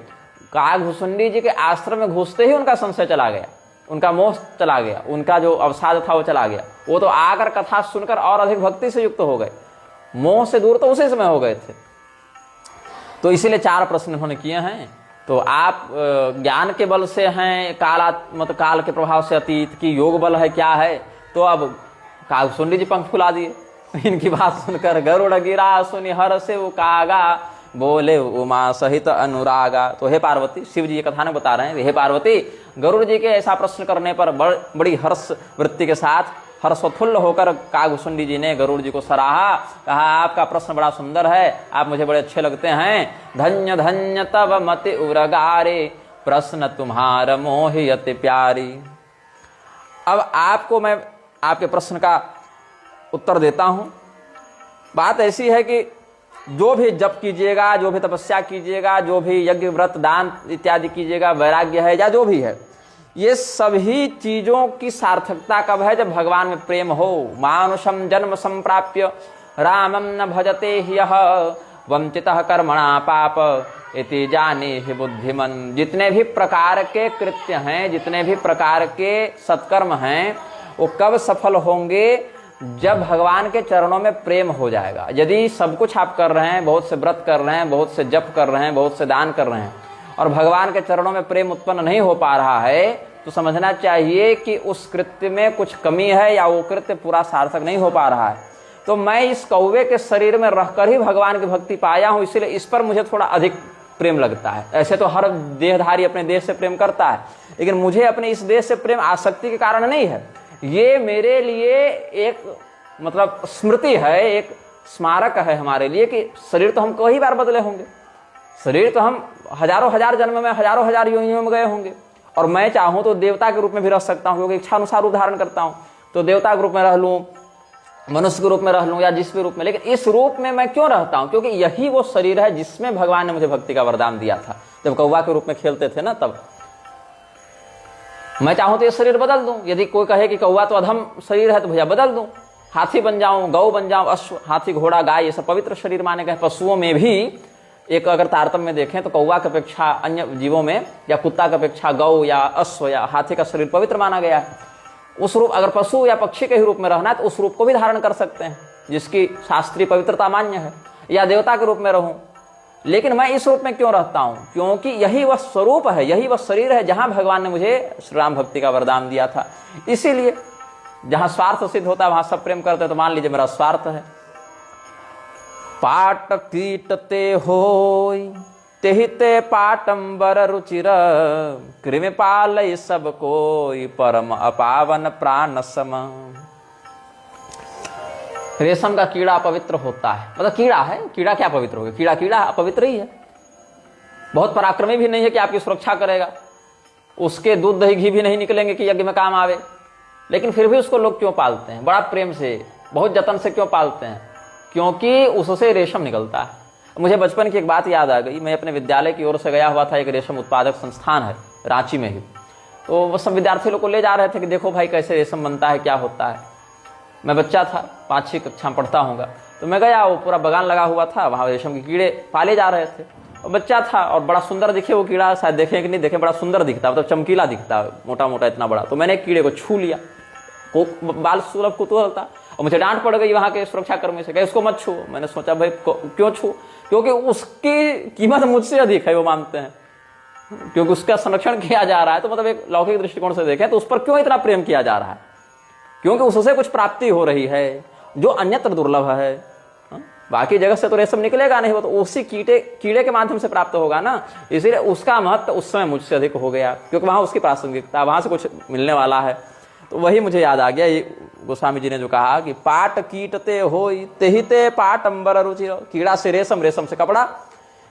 कागभुसुंडी जी के आश्रम में घुसते ही उनका संशय चला गया, उनका मोह चला गया, उनका जो अवसाद था वो चला गया। वो तो आकर कथा सुनकर और अधिक भक्ति से युक्त हो गए, मोह से दूर तो उसी समय हो गए थे। तो इसीलिए 4 प्रश्न उन्होंने किए हैं। तो आप ज्ञान के बल से हैं, मतलब काल के प्रभाव से अतीत की योग बल है, क्या है। तो अब कागभुसुंडी जी पंख फुला दिए इनकी बात सुनकर। गरुड़ गिरा सुनि हर से वो कागा, बोले उमा सहित अनुरागा। तो हे पार्वती, शिव जी ये कथानक बता रहे हैं, हे पार्वती, गरुड़ जी के ऐसा प्रश्न करने पर बड़ी हर्ष वृत्ति के साथ, हर्षोत्फुल्ल होकर कागभुसुंडी जी ने गरुड़ जी को सराहा, कहा आपका प्रश्न बड़ा सुंदर है, आप मुझे बड़े अच्छे लगते हैं। धन्य धन्य तब मति उरगारे, प्रश्न तुम्हार मोहि अति प्यारी। अब आपको मैं आपके प्रश्न का उत्तर देता हूं। बात ऐसी है कि जो भी जप कीजिएगा, जो भी तपस्या कीजिएगा, जो भी यज्ञ व्रत दान इत्यादि कीजिएगा, वैराग्य है या जो भी है, ये सभी चीजों की सार्थकता कब है, जब भगवान में प्रेम हो। मानुषम जन्म संप्राप्य रामम न भजते ह्यः, वंचितः कर्मणा पाप इति जाने ही बुद्धिमन। जितने भी प्रकार के कृत्य हैं, जितने भी प्रकार के सत्कर्म हैं, वो कब सफल होंगे, जब भगवान के चरणों में प्रेम हो जाएगा। यदि सब कुछ आप कर रहे हैं, बहुत से व्रत कर रहे हैं, बहुत से जप कर रहे हैं, बहुत से दान कर रहे हैं, और भगवान के चरणों में प्रेम उत्पन्न नहीं हो पा रहा है, तो समझना चाहिए कि उस कृत्य में कुछ कमी है या वो कृत्य पूरा सार्थक नहीं हो पा रहा है। तो मैं इस कौवे के शरीर में रहकर ही भगवान की भक्ति पाया हूं, इसलिए इस पर मुझे थोड़ा अधिक प्रेम लगता है। ऐसे तो हर देहधारी अपने देह से प्रेम करता है, लेकिन मुझे अपने इस देह से प्रेम आसक्ति के कारण नहीं है। ये मेरे लिए एक मतलब स्मृति है, एक स्मारक है हमारे लिए कि शरीर तो हम कई बार बदले होंगे, शरीर तो हम हजारों हजार जन्म में, हजारों हजार योनियों में गए होंगे, और मैं चाहूं तो देवता के रूप में भी रह सकता हूं, क्योंकि इच्छा अनुसार रूप धारण करता हूं। तो देवता के रूप में रह लूं, मनुष्य के रूप में रह लूं, या जिस भी रूप में, लेकिन इस रूप में मैं क्यों रहता हूं, क्योंकि यही वो शरीर है जिसमें भगवान ने मुझे भक्ति का वरदान दिया था। जब कौवा के रूप में खेलते थे ना, तब मैं चाहूं तो ये शरीर बदल दूं। यदि कोई कहे कि कौवा तो अधम शरीर है, तो भैया बदल दूं, हाथी बन जाऊं, गौ बन जाऊं, अश्व, हाथी, घोड़ा, गाय, ये सब पवित्र शरीर माने गए। पशुओं में भी एक अगर तारतम्य देखें तो कौवा की अपेक्षा अन्य जीवों में, या कुत्ता की अपेक्षा गौ या अश्व या हाथी का शरीर पवित्र माना गया है। उस रूप, अगर पशु या पक्षी के ही रूप में रहना है तो उस रूप को भी धारण कर सकते हैं, जिसकी शास्त्रीय पवित्रता मान्य है, या देवता के रूप में रहूं। लेकिन मैं इस रूप में क्यों रहता हूं, क्योंकि यही वह स्वरूप है, यही वह शरीर है जहां भगवान ने मुझे श्री राम भक्ति का वरदान दिया था। इसीलिए जहां स्वार्थ सिद्ध होता है वहां सब प्रेम करते हैं। तो मान लीजिए मेरा स्वार्थ है, पाट कीट ते होय तेहि ते पाटंबर रुचिर, कृमि पालय सब कोई परम अपावन प्राण सम। रेशम का कीड़ा पवित्र होता है, मतलब कीड़ा है, कीड़ा क्या पवित्र होगा, कीड़ा कीड़ा अपवित्र ही है, बहुत पराक्रमी भी नहीं है कि आपकी सुरक्षा करेगा, उसके दूध दही घी भी नहीं निकलेंगे कि यज्ञ में काम आवे, लेकिन फिर भी उसको लोग क्यों पालते हैं, बड़ा प्रेम से, बहुत जतन से क्यों पालते हैं, क्योंकि उससे रेशम निकलता है। मुझे बचपन की एक बात याद आ गई, मैं अपने विद्यालय की ओर से गया हुआ था, एक रेशम उत्पादक संस्थान है रांची में ही, तो वो सब विद्यार्थी लोग को ले जा रहे थे कि देखो भाई कैसे रेशम बनता है, क्या होता है। मैं बच्चा था, 5-6 कक्षा में पढ़ता हूँगा, तो मैं गया, वो पूरा बगान लगा हुआ था, वहाँ रेशम के कीड़े पाले जा रहे थे, और बच्चा था और बड़ा सुंदर दिखे वो कीड़ा, शायद देखे कि नहीं देखे, बड़ा सुंदर दिखता, मतलब चमकीला दिखता, मोटा मोटा इतना बड़ा। तो मैंने एक कीड़े को छू लिया, बाल सुलभ कुतूहल था, और मुझे डांट पड़ गई वहाँ के सुरक्षा कर्मी से, कहे उसको मत छू। मैंने सोचा भाई क्यों छू, क्योंकि उसकी कीमत मुझसे अधिक है, वो मानते हैं, क्योंकि उसका संरक्षण किया जा रहा है। तो मतलब एक लौकिक दृष्टिकोण से देखें तो उस पर क्यों इतना प्रेम किया जा रहा है, क्योंकि उससे कुछ प्राप्ति हो रही है जो अन्यत्र दुर्लभ है। बाकी जगह से तो रेशम निकलेगा नहीं, वो तो उसी कीड़े के माध्यम से प्राप्त होगा ना, इसीलिए उसका महत्व उस समय मुझसे अधिक हो गया, क्योंकि वहां उसकी प्रासंगिकता, वहां से कुछ मिलने वाला है। तो वही मुझे याद आ गया, ये गोस्वामी जी ने जो कहा कि पाट कीटते होई तेहि ते पाट अंबर रुचि, कीड़ा से रेशम, रेशम से कपड़ा,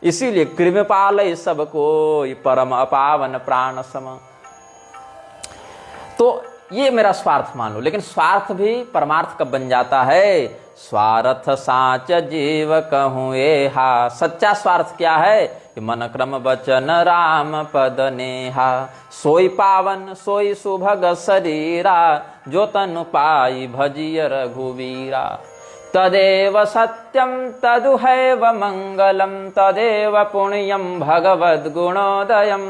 इसीलिए कृमिपाल सब कोई परम अपावन प्राण सम। तो ये मेरा स्वार्थ मान लो, लेकिन स्वार्थ भी परमार्थ कब बन जाता है? स्वार्थ साच जीव कहूँ एहा। सच्चा स्वार्थ क्या है? कि मन क्रम वचन राम पद नेहा, सोई पावन सोई सुभग शरीरा, जो तनु पाई भजिय रघुवीरा। तदेव सत्यम तदुहैव मंगलम, तदेव पुण्यम भगवद्गुणोदयम,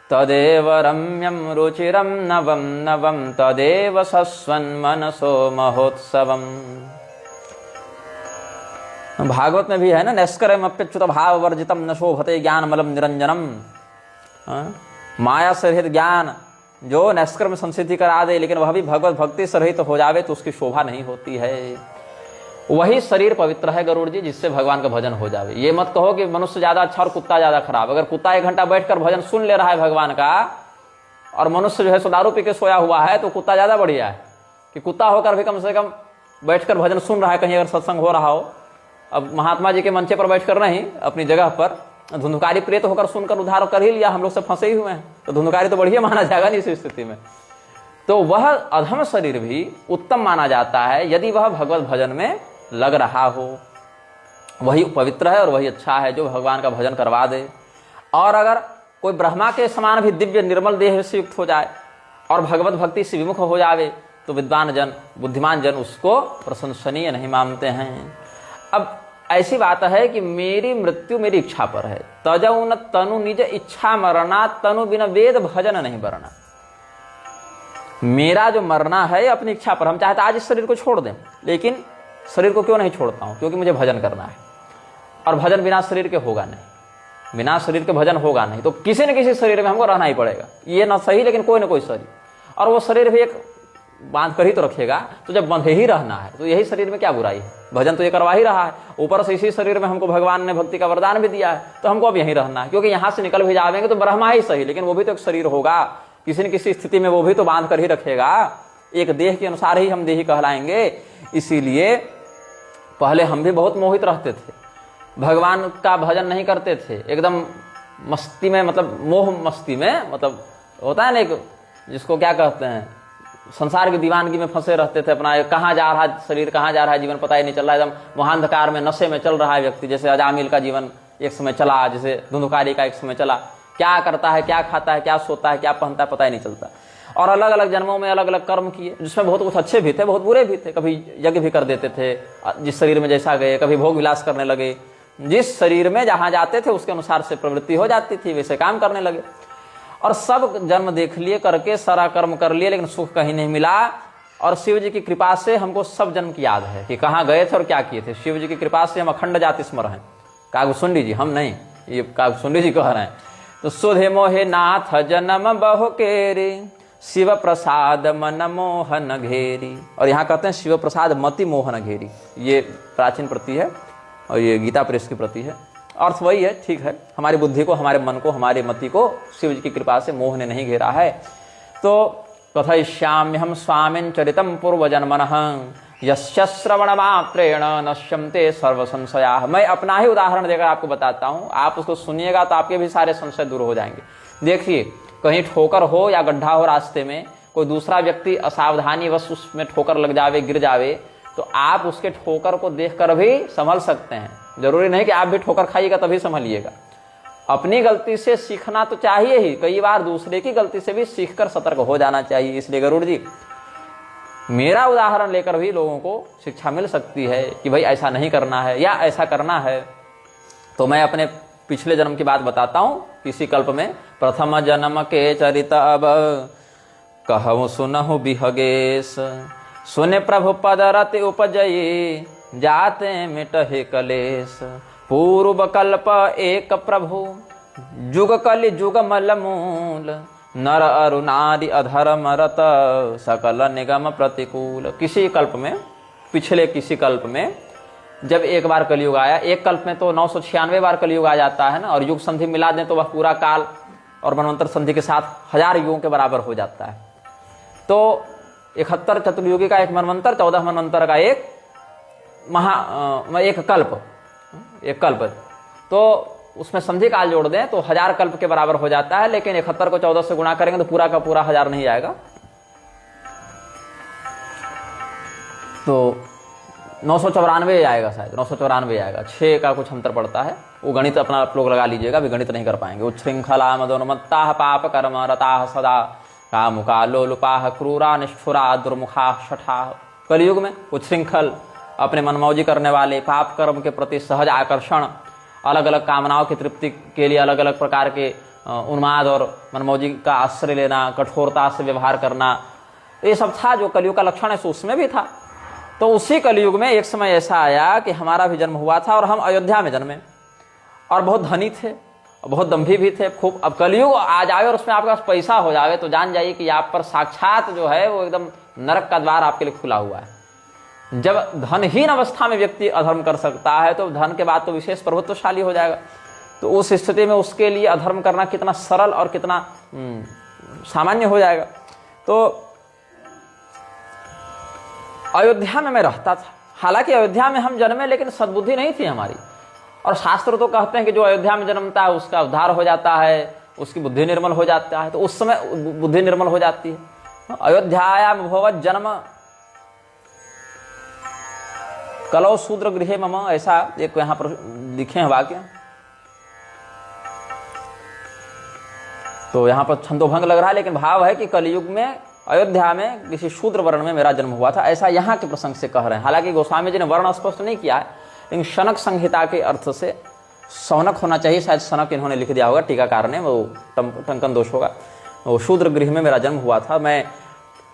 तदेव रम्यम रुचिरम नवम नवम, तदेव सस्वन्मनसो महोत्सवम। भागवत में भी है ना, नैष्कर्म्यप्युत भाव वर्जितम न शोभते ज्ञानमलम निरंजनम। माया से रहित ज्ञान जो नैष्कर्म संसिद्धि करा दे, लेकिन वह भी भगवत भक्ति से रहित हो जावे तो उसकी शोभा नहीं होती है। वही शरीर पवित्र है गरुड़ जी, जिससे भगवान का भजन हो जावे। ये मत कहो कि मनुष्य ज्यादा अच्छा और कुत्ता ज्यादा खराब। अगर कुत्ता 1 घंटा बैठकर भजन सुन ले रहा है भगवान का, और मनुष्य जो है सो दारू पी के सोया हुआ है, तो कुत्ता ज्यादा बढ़िया है। कि कुत्ता होकर भी कम से कम बैठकर भजन सुन रहा है, कहीं अगर सत्संग हो रहा हो। अब महात्मा जी के मंचे पर बैठकर नहीं, अपनी जगह पर धुंधकारी प्रेत होकर सुनकर उद्धार कर ही लिया, हम लोग सब फंसे ही हुए हैं। तो धुंधकारी तो बढ़िया माना जाएगा नहीं इस स्थिति में। तो वह अधम शरीर भी उत्तम माना जाता है यदि वह भगवत भजन में लग रहा हो। वही पवित्र है और वही अच्छा है जो भगवान का भजन करवा दे। और अगर कोई ब्रह्मा के समान भी दिव्य निर्मल देह से युक्त हो जाए और भगवत भक्ति से विमुख हो जावे, तो विद्वान जन, बुद्धिमान जन उसको प्रशंसनीय नहीं मानते हैं। अब ऐसी बात है कि मेरी मृत्यु मेरी इच्छा पर है। तजौ न तनु निज इच्छा मरना, तनु बिना वेद भजन नहीं बरना। मेरा जो मरना है अपनी इच्छा पर। हम चाहते आज इस शरीर को छोड़ दें, लेकिन शरीर को क्यों नहीं छोड़ता हूं? क्योंकि मुझे भजन करना है, और भजन बिना शरीर के होगा नहीं, बिना शरीर के भजन होगा नहीं। तो किसी न किसी शरीर में हमको रहना ही पड़ेगा। ये ना सही, लेकिन कोई ना कोई शरीर, और वो शरीर भी एक बांध कर ही तो रखेगा। तो जब बंधे ही रहना है तो यही शरीर में क्या बुराई है? भजन तो ये करवा ही रहा है। ऊपर से इसी शरीर में हमको भगवान ने भक्ति का वरदान भी दिया है, तो हमको अब यहीं रहना है। क्योंकि यहां से निकल भी जाएंगे तो ब्रह्मा ही सही, लेकिन वो भी तो एक शरीर होगा, किसी न किसी स्थिति में वो भी तो बांध कर ही रखेगा। एक देह के अनुसार ही हम देही कहलाएंगे। इसीलिए पहले हम भी बहुत मोहित रहते थे, भगवान का भजन नहीं करते थे, एकदम मस्ती में, मतलब मोह मस्ती में, मतलब होता है ना एक, जिसको क्या कहते हैं, संसार की दीवानगी में फंसे रहते थे। अपना कहाँ जा रहा है शरीर, कहाँ जा रहा है जीवन, पता ही नहीं चल रहा है। एकदम महांधकार में नशे में चल रहा है व्यक्ति। जैसे अजामिल का जीवन एक समय चला, जैसे धुंधकारी का एक समय चला। क्या करता है, क्या खाता है, क्या सोता है, क्या पहनता है, पता ही नहीं चलता। और अलग अलग जन्मों में अलग अलग कर्म किए, जिसमें बहुत कुछ अच्छे भी थे, बहुत बुरे भी थे। कभी यज्ञ भी कर देते थे जिस शरीर में जैसा गए, कभी भोग विलास करने लगे। जिस शरीर में जहां जाते थे उसके अनुसार से प्रवृत्ति हो जाती थी, वैसे काम करने लगे। और सब जन्म देख लिए करके, सारा कर्म कर लिए, लेकिन सुख कहीं नहीं मिला। और शिव जी की कृपा से हमको सब जन्म की याद है कि कहाँ गए थे और क्या किए थे। शिव जी की कृपा से हम अखंड जाति स्मर हैं। कागभूषुंडी जी, हम नहीं, ये कागभूषुंडी जी कह रहे हैं। तो सुधे मोहे नाथ जन्म बहु केरी, शिव प्रसाद मन मोहन घेरी। और यहाँ कहते हैं शिव प्रसाद मति मोहन घेरी। ये प्राचीन प्रति है और ये गीता प्रेस की प्रति है। अर्थ वही है, ठीक है। हमारी बुद्धि को, हमारे मन को, हमारे मति को शिव जी की कृपा से मोह ने नहीं घेरा है। तो कथयिष्याम्यहं स्वामिन् चरितं पूर्वजन्मनः, यस्य श्रवण मात्रेण नश्यन्ते सर्व संशयाः। मैं अपना ही उदाहरण देकर आपको बताता हूँ, आप उसको सुनिएगा तो आपके भी सारे संशय दूर हो जाएंगे। देखिए, कहीं ठोकर हो या गड्ढा हो रास्ते में, कोई दूसरा व्यक्ति असावधानी वश उसमें ठोकर लग जावे, गिर जावे, तो आप उसके ठोकर को देखकर भी संभल सकते हैं। जरूरी नहीं कि आप भी ठोकर खाइएगा तभी संभलिएगा। अपनी गलती से सीखना तो चाहिए ही, कई बार दूसरे की गलती से भी सीखकर सतर्क हो जाना चाहिए। इसलिए गरुड़ जी, मेरा उदाहरण लेकर भी लोगों को शिक्षा मिल सकती है कि भाई ऐसा नहीं करना है या ऐसा करना है। तो मैं अपने पिछले जन्म की बात बताता हूं। किसी कल्प में प्रथम जन्म के चरित अब कहूँ सुनहु बिहगेश, सुने प्रभु पद रति उपजयी, जाते मिटहि कलेश। पूर्व कल्प एक प्रभु, जुग कलि जुग मल मूल, नर अरु नारी अधर्म रत, सकल निगम प्रतिकूल। किसी कल्प में, पिछले किसी कल्प में जब एक बार कलयुग आया, एक कल्प में तो 996 बार कलयुग आ जाता है ना, और युग संधि मिला दें तो वह पूरा काल और मनवंतर संधि के साथ 1000 युगों के बराबर हो जाता है। तो 71 चतुर्युगी का एक मनवंतर, 14 मनवंतर का एक एक कल्प। तो उसमें संधि काल जोड़ दें तो 1000 कल्प के बराबर हो जाता है, लेकिन 71 को 14 से गुणा करेंगे तो पूरा का पूरा 1000 नहीं आएगा, तो 994 आएगा, शायद 994 आएगा। 6 का कुछ अंतर पड़ता है, वो गणित अपना आप लोग लगा लीजिएगा, भी गणित नहीं कर पाएंगे। उच्छृंखला मदोन्मत्ता पाप कर्म रता सदा कामुका लोलुपा क्रूरा निष्ठुरा दुर्मुखा शठा। कलयुग में उच्छृंखल, अपने मनमौजी करने वाले, पाप कर्म के प्रति सहज आकर्षण, अलग अलग कामनाओं की तृप्ति के लिए अलग अलग प्रकार के उन्माद और मनमौजी का आश्रय लेना, कठोरता से व्यवहार करना, ये सब था जो कलयुग का लक्षण है, सो उसमें भी था। तो उसी कलयुग में एक समय ऐसा आया कि हमारा भी जन्म हुआ था और हम अयोध्या में जन्मे, और बहुत धनी थे, बहुत दम्भी भी थे खूब। अब कलयुग आ जाए और उसमें आपके पास पैसा हो जाए तो जान जाइए कि आप पर साक्षात जो है वो एकदम नरक का द्वार आपके लिए खुला हुआ है। जब धनहीन अवस्था में व्यक्ति अधर्म कर सकता है तो धन के बाद तो विशेष प्रभुत्वशाली हो जाएगा। तो उस स्थिति में उसके लिए अधर्म करना कितना सरल और कितना सामान्य हो जाएगा। तो अयोध्या में मैं रहता था, हालांकि अयोध्या में हम जन्मे लेकिन सद्बुद्धि नहीं थी हमारी, और शास्त्र तो कहते हैं कि जो अयोध्या में जन्मता है उसका उद्धार हो जाता है, उसकी बुद्धि निर्मल हो जाता है। तो उस समय बुद्धि निर्मल हो जाती है। अयोध्यायाम भवत जन्म कलौ शूद्र गृहे मम, ऐसा एक यहां पर लिखे हैं वाक्य। तो यहां पर छंदोभंग लग रहा है, लेकिन भाव है कि कलयुग में अयोध्या में किसी शूद्र वर्ण में मेरा जन्म हुआ था, ऐसा यहाँ के प्रसंग से कह रहे हैं। हालांकि गोस्वामी जी ने वर्ण स्पष्ट नहीं किया है, लेकिन शनक संहिता के अर्थ से सौनक होना चाहिए, शायद सनक इन्होंने लिख दिया होगा टीकाकार ने, वो टंकन दोष होगा। वो शूद्र गृह में मेरा जन्म हुआ था। मैं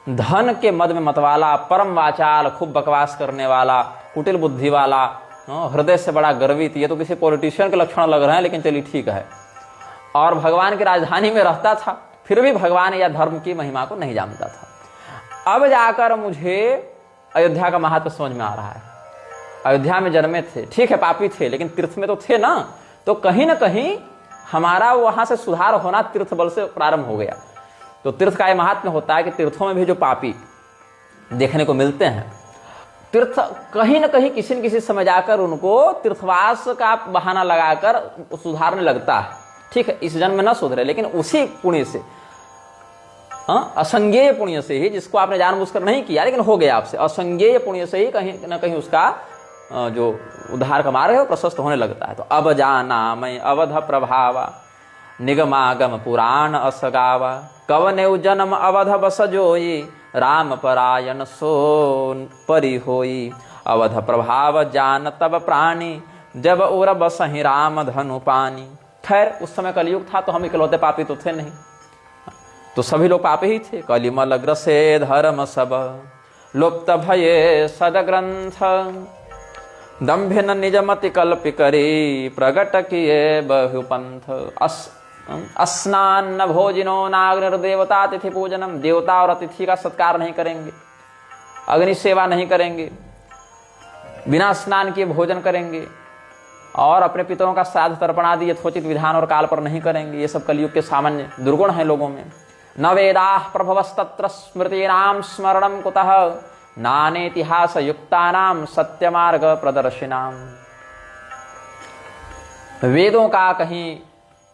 धन के मद में मतवाला, परम वाचाल, खूब बकवास करने वाला, कुटिल बुद्धि वाला, हृदय से बड़ा गर्वित, ये तो किसी पॉलिटिशियन के लक्षण लग रहे हैं, लेकिन चलिए ठीक है। और भगवान की राजधानी में रहता था, फिर भी भगवान या धर्म की महिमा को नहीं जानता था। अब जाकर मुझे अयोध्या का महत्व समझ में आ रहा है। अयोध्या में जन्मे थे, ठीक है पापी थे, लेकिन तीर्थ में तो थे ना, तो कहीं ना कहीं हमारा वहां से सुधार होना तीर्थ बल से प्रारंभ हो गया। तो तीर्थ का यह महात्म्य होता है कि तीर्थों में भी जो पापी देखने को मिलते हैं, तीर्थ कहीं ना कहीं किसी न किसी समय जाकर उनको तीर्थवास का बहाना लगाकर सुधारने लगता है। ठीक है, इस जन्म में न सुधरे, लेकिन उसी पुण्य से, असंज्ञेय पुण्य से ही, जिसको आपने जानबूझकर नहीं किया लेकिन हो गया आपसे, असंज्ञेय पुण्य से ही कहीं ना कहीं उसका जो उद्धार का मार्ग है वो प्रशस्त होने लगता है। तो अब जाना मैं अवध प्रभावा, निगमागम पुराण असगावा, कवने जन्म अवध बस जोई, राम परायण सो परि होई, अवध प्रभाव जान तब प्राणी, जब उर बसहि राम धनु पानी। खैर उस समय कलयुग था, तो हम इकलौते पापी तो थे नहीं, तो सभी लोग पापी ही थे। कलिमल ग्रसे धर्म सब, लुप्त भये सदग्रंथ, दंभिन निजमति कल्प करी, प्रगट किए बहुपंथ। स्नान भोजिनो नाग्नि देवता अतिथि पूजनम, देवता और अतिथि का सत्कार नहीं करेंगे, अग्नि सेवा नहीं करेंगे, बिना स्नान किए भोजन करेंगे, और अपने पितरों का श्राद्ध तर्पण आदि यथोचित विधान और काल पर नहीं करेंगे। ये सब कलयुग के सामान्य दुर्गुण हैं लोगों में। न वेदाः प्रभवस्तत्र स्मृतीनां स्मरणं कुतः, नानेतिहास युक्तानां सत्यमार्ग प्रदर्शिनां। वेदों का कहीं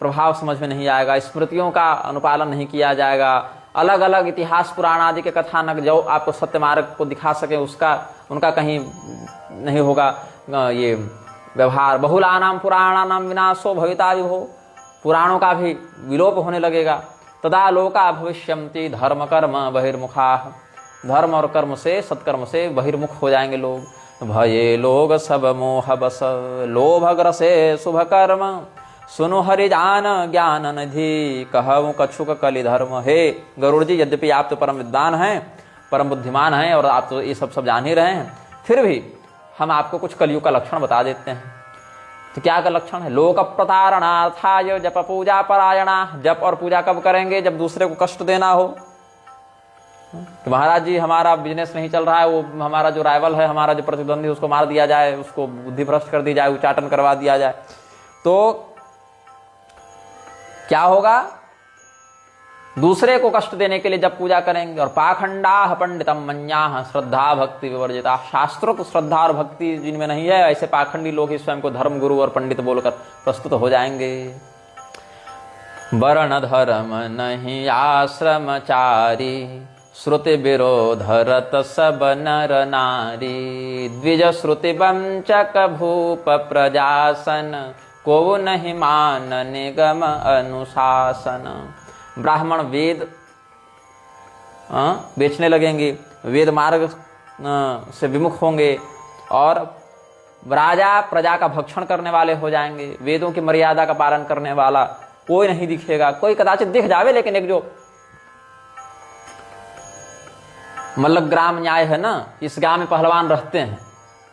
प्रभाव समझ में नहीं आएगा, स्मृतियों का अनुपालन नहीं किया जाएगा, अलग अलग इतिहास पुराण आदि के कथानक जो आपको सत्य मार्ग को दिखा सके उसका उनका कहीं नहीं होगा ये व्यवहार। बहुलानाम पुराणानाम विनाशो भविता विभो, पुराणों का भी विलोप होने लगेगा। तदा लोका भविष्यन्ति धर्म कर्म बहिर्मुखा, धर्म और कर्म से, सत्कर्म से बहिर्मुख हो जाएंगे लोग। भये लोग सब मोह बस, लोभग्रसे शुभ कर्म, सुनो हरि जान ज्ञान निधि, कहूँ कछुक कलि धर्म। हे गरुड़ जी, यद्यपि आप तो परम विद्वान हैं, परम बुद्धिमान हैं, और आप तो ये सब जान ही रहे हैं, फिर भी हम आपको कुछ कलयुग का लक्षण बता देते हैं। तो क्या का लक्षण है? लोक प्रतारणार्थाय जप पूजा परायणा। जप और पूजा कब करेंगे? जब दूसरे को कष्ट देना हो कि महाराज जी हमारा बिजनेस नहीं चल रहा है, वो हमारा जो राइवल है, हमारा जो प्रतिद्वंदी, उसको मार दिया जाए, उसको बुद्धि भ्रष्ट कर दी जाए, उच्चाटन करवा दिया जाए। तो क्या होगा? दूसरे को कष्ट देने के लिए जब पूजा करेंगे। और पाखंडाह पंडितम मन्याह श्रद्धा भक्ति विवर्जिता, शास्त्रों को श्रद्धा और भक्ति जिनमें नहीं है ऐसे पाखंडी लोग ही स्वयं को धर्म गुरु और पंडित बोलकर प्रस्तुत हो जाएंगे। वर्ण धर्म नहीं आश्रमचारी, श्रुति विरोध रत सब नर नारी, द्विज श्रुति वंचक भूप प्रजासन, को नहीं मान निगम अनुशासन। ब्राह्मण वेद बेचने लगेंगे, वेद मार्ग से विमुख होंगे और राजा प्रजा का भक्षण करने वाले हो जाएंगे। वेदों की मर्यादा का पालन करने वाला कोई नहीं दिखेगा, कोई कदाचित दिख जावे, लेकिन एक जो मतलब ग्राम न्याय है ना, इस गांव में पहलवान रहते हैं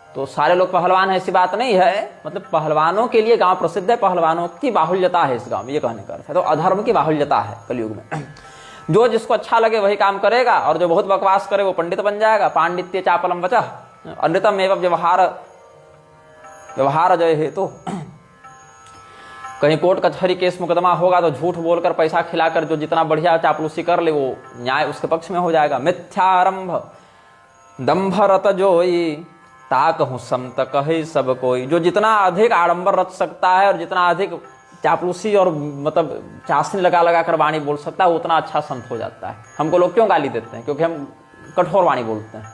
तो सारे लोग पहलवान है ऐसी बात नहीं है। मतलब पहलवानों के लिए गांव प्रसिद्ध है, पहलवानों की बाहुल्यता है इस गांव में, ये कहने का अर्थ है। तो अधर्म की बाहुल्यता है कलयुग में। जो जिसको अच्छा लगे वही काम करेगा और जो बहुत बकवास करे वो पंडित बन जाएगा। पांडित्य चापलम वचः अनृतम एवं व्यवहार जय हेतु। कहीं कोर्ट कचहरी केस मुकदमा होगा तो झूठ बोलकर पैसा खिलाकर जो जितना बढ़िया चापलूसी कर ले वो न्याय उसके पक्ष में हो जाएगा। मिथ्यारंभ दंभ रत जोई, ताकहूं समत कहे सब कोई। जो जितना अधिक आडंबर रच सकता है और जितना अधिक चापलूसी और मतलब चाशनी लगा लगा कर वाणी बोल सकता है उतना अच्छा संत हो जाता है। हमको लोग क्यों गाली देते हैं? क्योंकि हम कठोर वाणी बोलते हैं।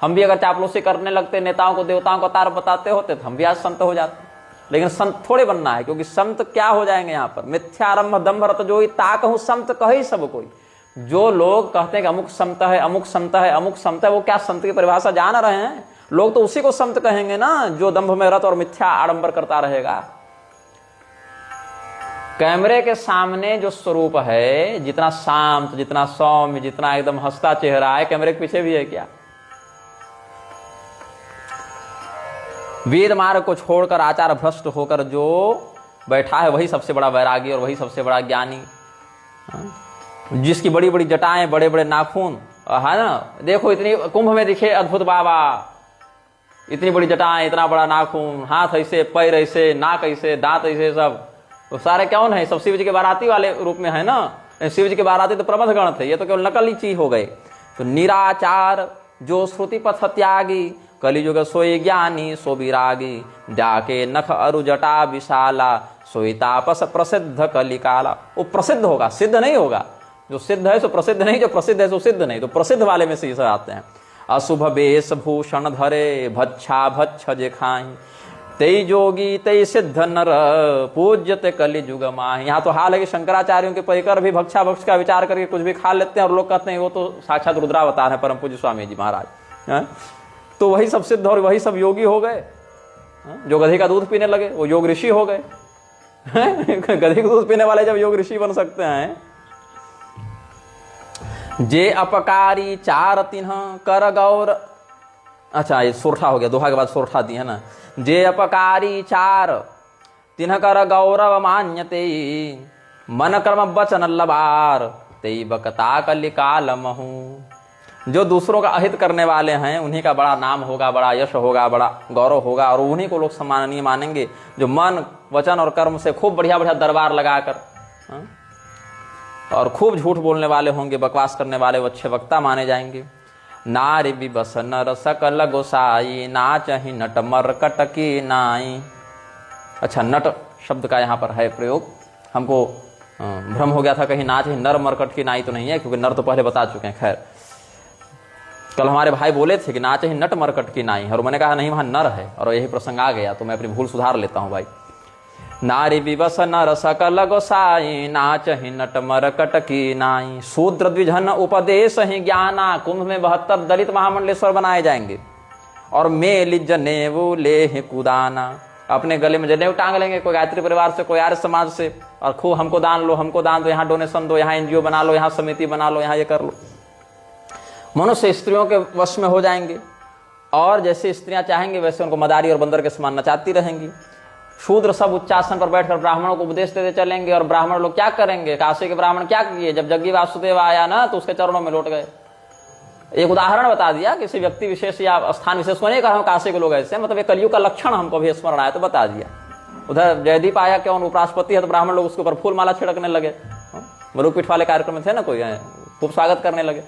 हम भी अगर चापलूसी करने लगते, नेताओं को देवताओं को तार बताते होते तो हम भी आज संत हो जाते। लेकिन संत थोड़े बनना है, क्योंकि संत क्या हो जाएंगे यहाँ पर? मिथ्यारंभ दंभ रत जोई, ताकहूं समत कहे सब कोई। जो लोग कहते हैं कि अमुक संत है, अमुक संत है, अमुक संत है, वो क्या संत की परिभाषा जान रहे हैं? लोग तो उसी को संत कहेंगे ना जो दंभ में रत और मिथ्या आडंबर करता रहेगा। कैमरे के सामने जो स्वरूप है, जितना शांत, जितना सौम्य, जितना एकदम हंसता चेहरा है, कैमरे के पीछे भी है क्या? वेद मार्ग को छोड़कर आचार भ्रष्ट होकर जो बैठा है वही सबसे बड़ा वैरागी और वही सबसे बड़ा ज्ञानी। जिसकी बड़ी बड़ी जटाएं, बड़े बड़े नाखून है ना, देखो इतनी कुंभ में दिखे अद्भुत बाबा, इतनी बड़ी जटाएं, इतना बड़ा नाखून, हाथ ऐसे, पैर ऐसे, नाक ऐसे, दांत ऐसे, सब तो सारे कौन है? सब शिव जी के बाराती वाले रूप में है ना। शिव जी के बाराती तो प्रबंध गण थे, ये तो केवल नकली चीज हो गए। तो निराचार जो श्रुति पथ त्यागी, कलियुग सोई ज्ञानी सो विरागी, जाके नख अरु जटा विशाला, सोई तापस प्रसिद्ध कलिकाला। वो प्रसिद्ध होगा, सिद्ध नहीं होगा। जो सिद्ध है सो प्रसिद्ध नहीं, जो प्रसिद्ध है सो सिद्ध नहीं। तो प्रसिद्ध वाले में से ये सब आते हैं। अशुभ वेश भूषण धरे, भच्छा भच्छ जे खाई, तई जोगी तई सिद्ध नर, पूज्यते कलियुग माही। यहाँ तो हाल है कि शंकराचार्यों के परिकर भी भक्षा भक्ष का विचार करके कुछ भी खा लेते हैं और लोग कहते हैं वो तो साक्षात रुद्रावतार है परम पूज्य स्वामी जी महाराज। तो वही सब सिद्ध और वही सब योगी हो गए। जो गधे का दूध पीने लगे वो योग ऋषि हो गए। गधे का दूध पीने वाले जब योग ऋषि बन सकते हैं। जे अपकारी चार तिन्ह कर गौर, अच्छा ये सोरठा हो गया, दोहा के बाद सोरठा दी है ना। जे अपकारी चार तिन्ह कर गौरव मान्यते, मन कर्म वचन लबार, तेई बकता कलिकाल महू। जो दूसरों का अहित करने वाले हैं उन्हीं का बड़ा नाम होगा, बड़ा यश होगा, बड़ा गौरव होगा और उन्हीं को लोग सम्माननीय मानेंगे। जो मन वचन और कर्म से खूब बढ़िया बढ़िया दरबार लगाकर और खूब झूठ बोलने वाले होंगे, बकवास करने वाले वो अच्छे वक्ता माने जाएंगे। नारी विबस नर सकल गोसाई, नाचहि नट मरकट की नाई। अच्छा, नट शब्द का यहाँ पर है प्रयोग। हमको भ्रम हो गया था कहीं नाचहि नर मरकट की नाई तो नहीं है, क्योंकि नर तो पहले बता चुके हैं। खैर, कल हमारे भाई बोले थे कि नाचहि नट मरकट की नाई, और मैंने कहा नहीं वहां नर है और यही प्रसंग आ गया, तो मैं अपनी भूल सुधार लेता हूं भाई। नारी विवस नर सकल गोसाई, नाचहि नट मरकट की नाई। शूद्र द्विजन उपदेश ही ज्ञाना, कुंभ में 72 दलित महामंडलेश्वर बनाए जाएंगे। और मेल जनेऊ ले कुदाना, अपने गले में जनेऊ टांग लेंगे, कोई गायत्री परिवार से, कोई आर्य समाज से, और खूब हमको दान लो, हमको दान दो, यहाँ डोनेशन दो, यहाँ एनजीओ बना लो, यहाँ समिति बना लो, यहाँ ये कर लो। मनुष्य स्त्रियों के वश में हो जाएंगे और जैसे स्त्रियां चाहेंगे वैसे उनको मदारी और बंदर के समान नचाती रहेंगी। शूद्र सब उच्चासन पर बैठकर ब्राह्मणों को उपदेश देते चलेंगे और ब्राह्मण लोग क्या करेंगे? काशी के ब्राह्मण क्या किए? जब जग्गी वासुदेव आया ना तो उसके चरणों में लौट गए। एक उदाहरण बता दिया, किसी व्यक्ति विशेष या स्थान विशेष को नहीं कहा काशी के लोग ऐसे, मतलब एक कलयुग का लक्षण हमको भी स्मरण आया तो बता दिया। उधर जयदीप आया, क्यों उपराष्ट्रपति है तो ब्राह्मण लोग उसके ऊपर फूल माला छिड़कने लगे। मरुपीठ वाले कार्यक्रम में थे ना, कोई खूब स्वागत करने लगे।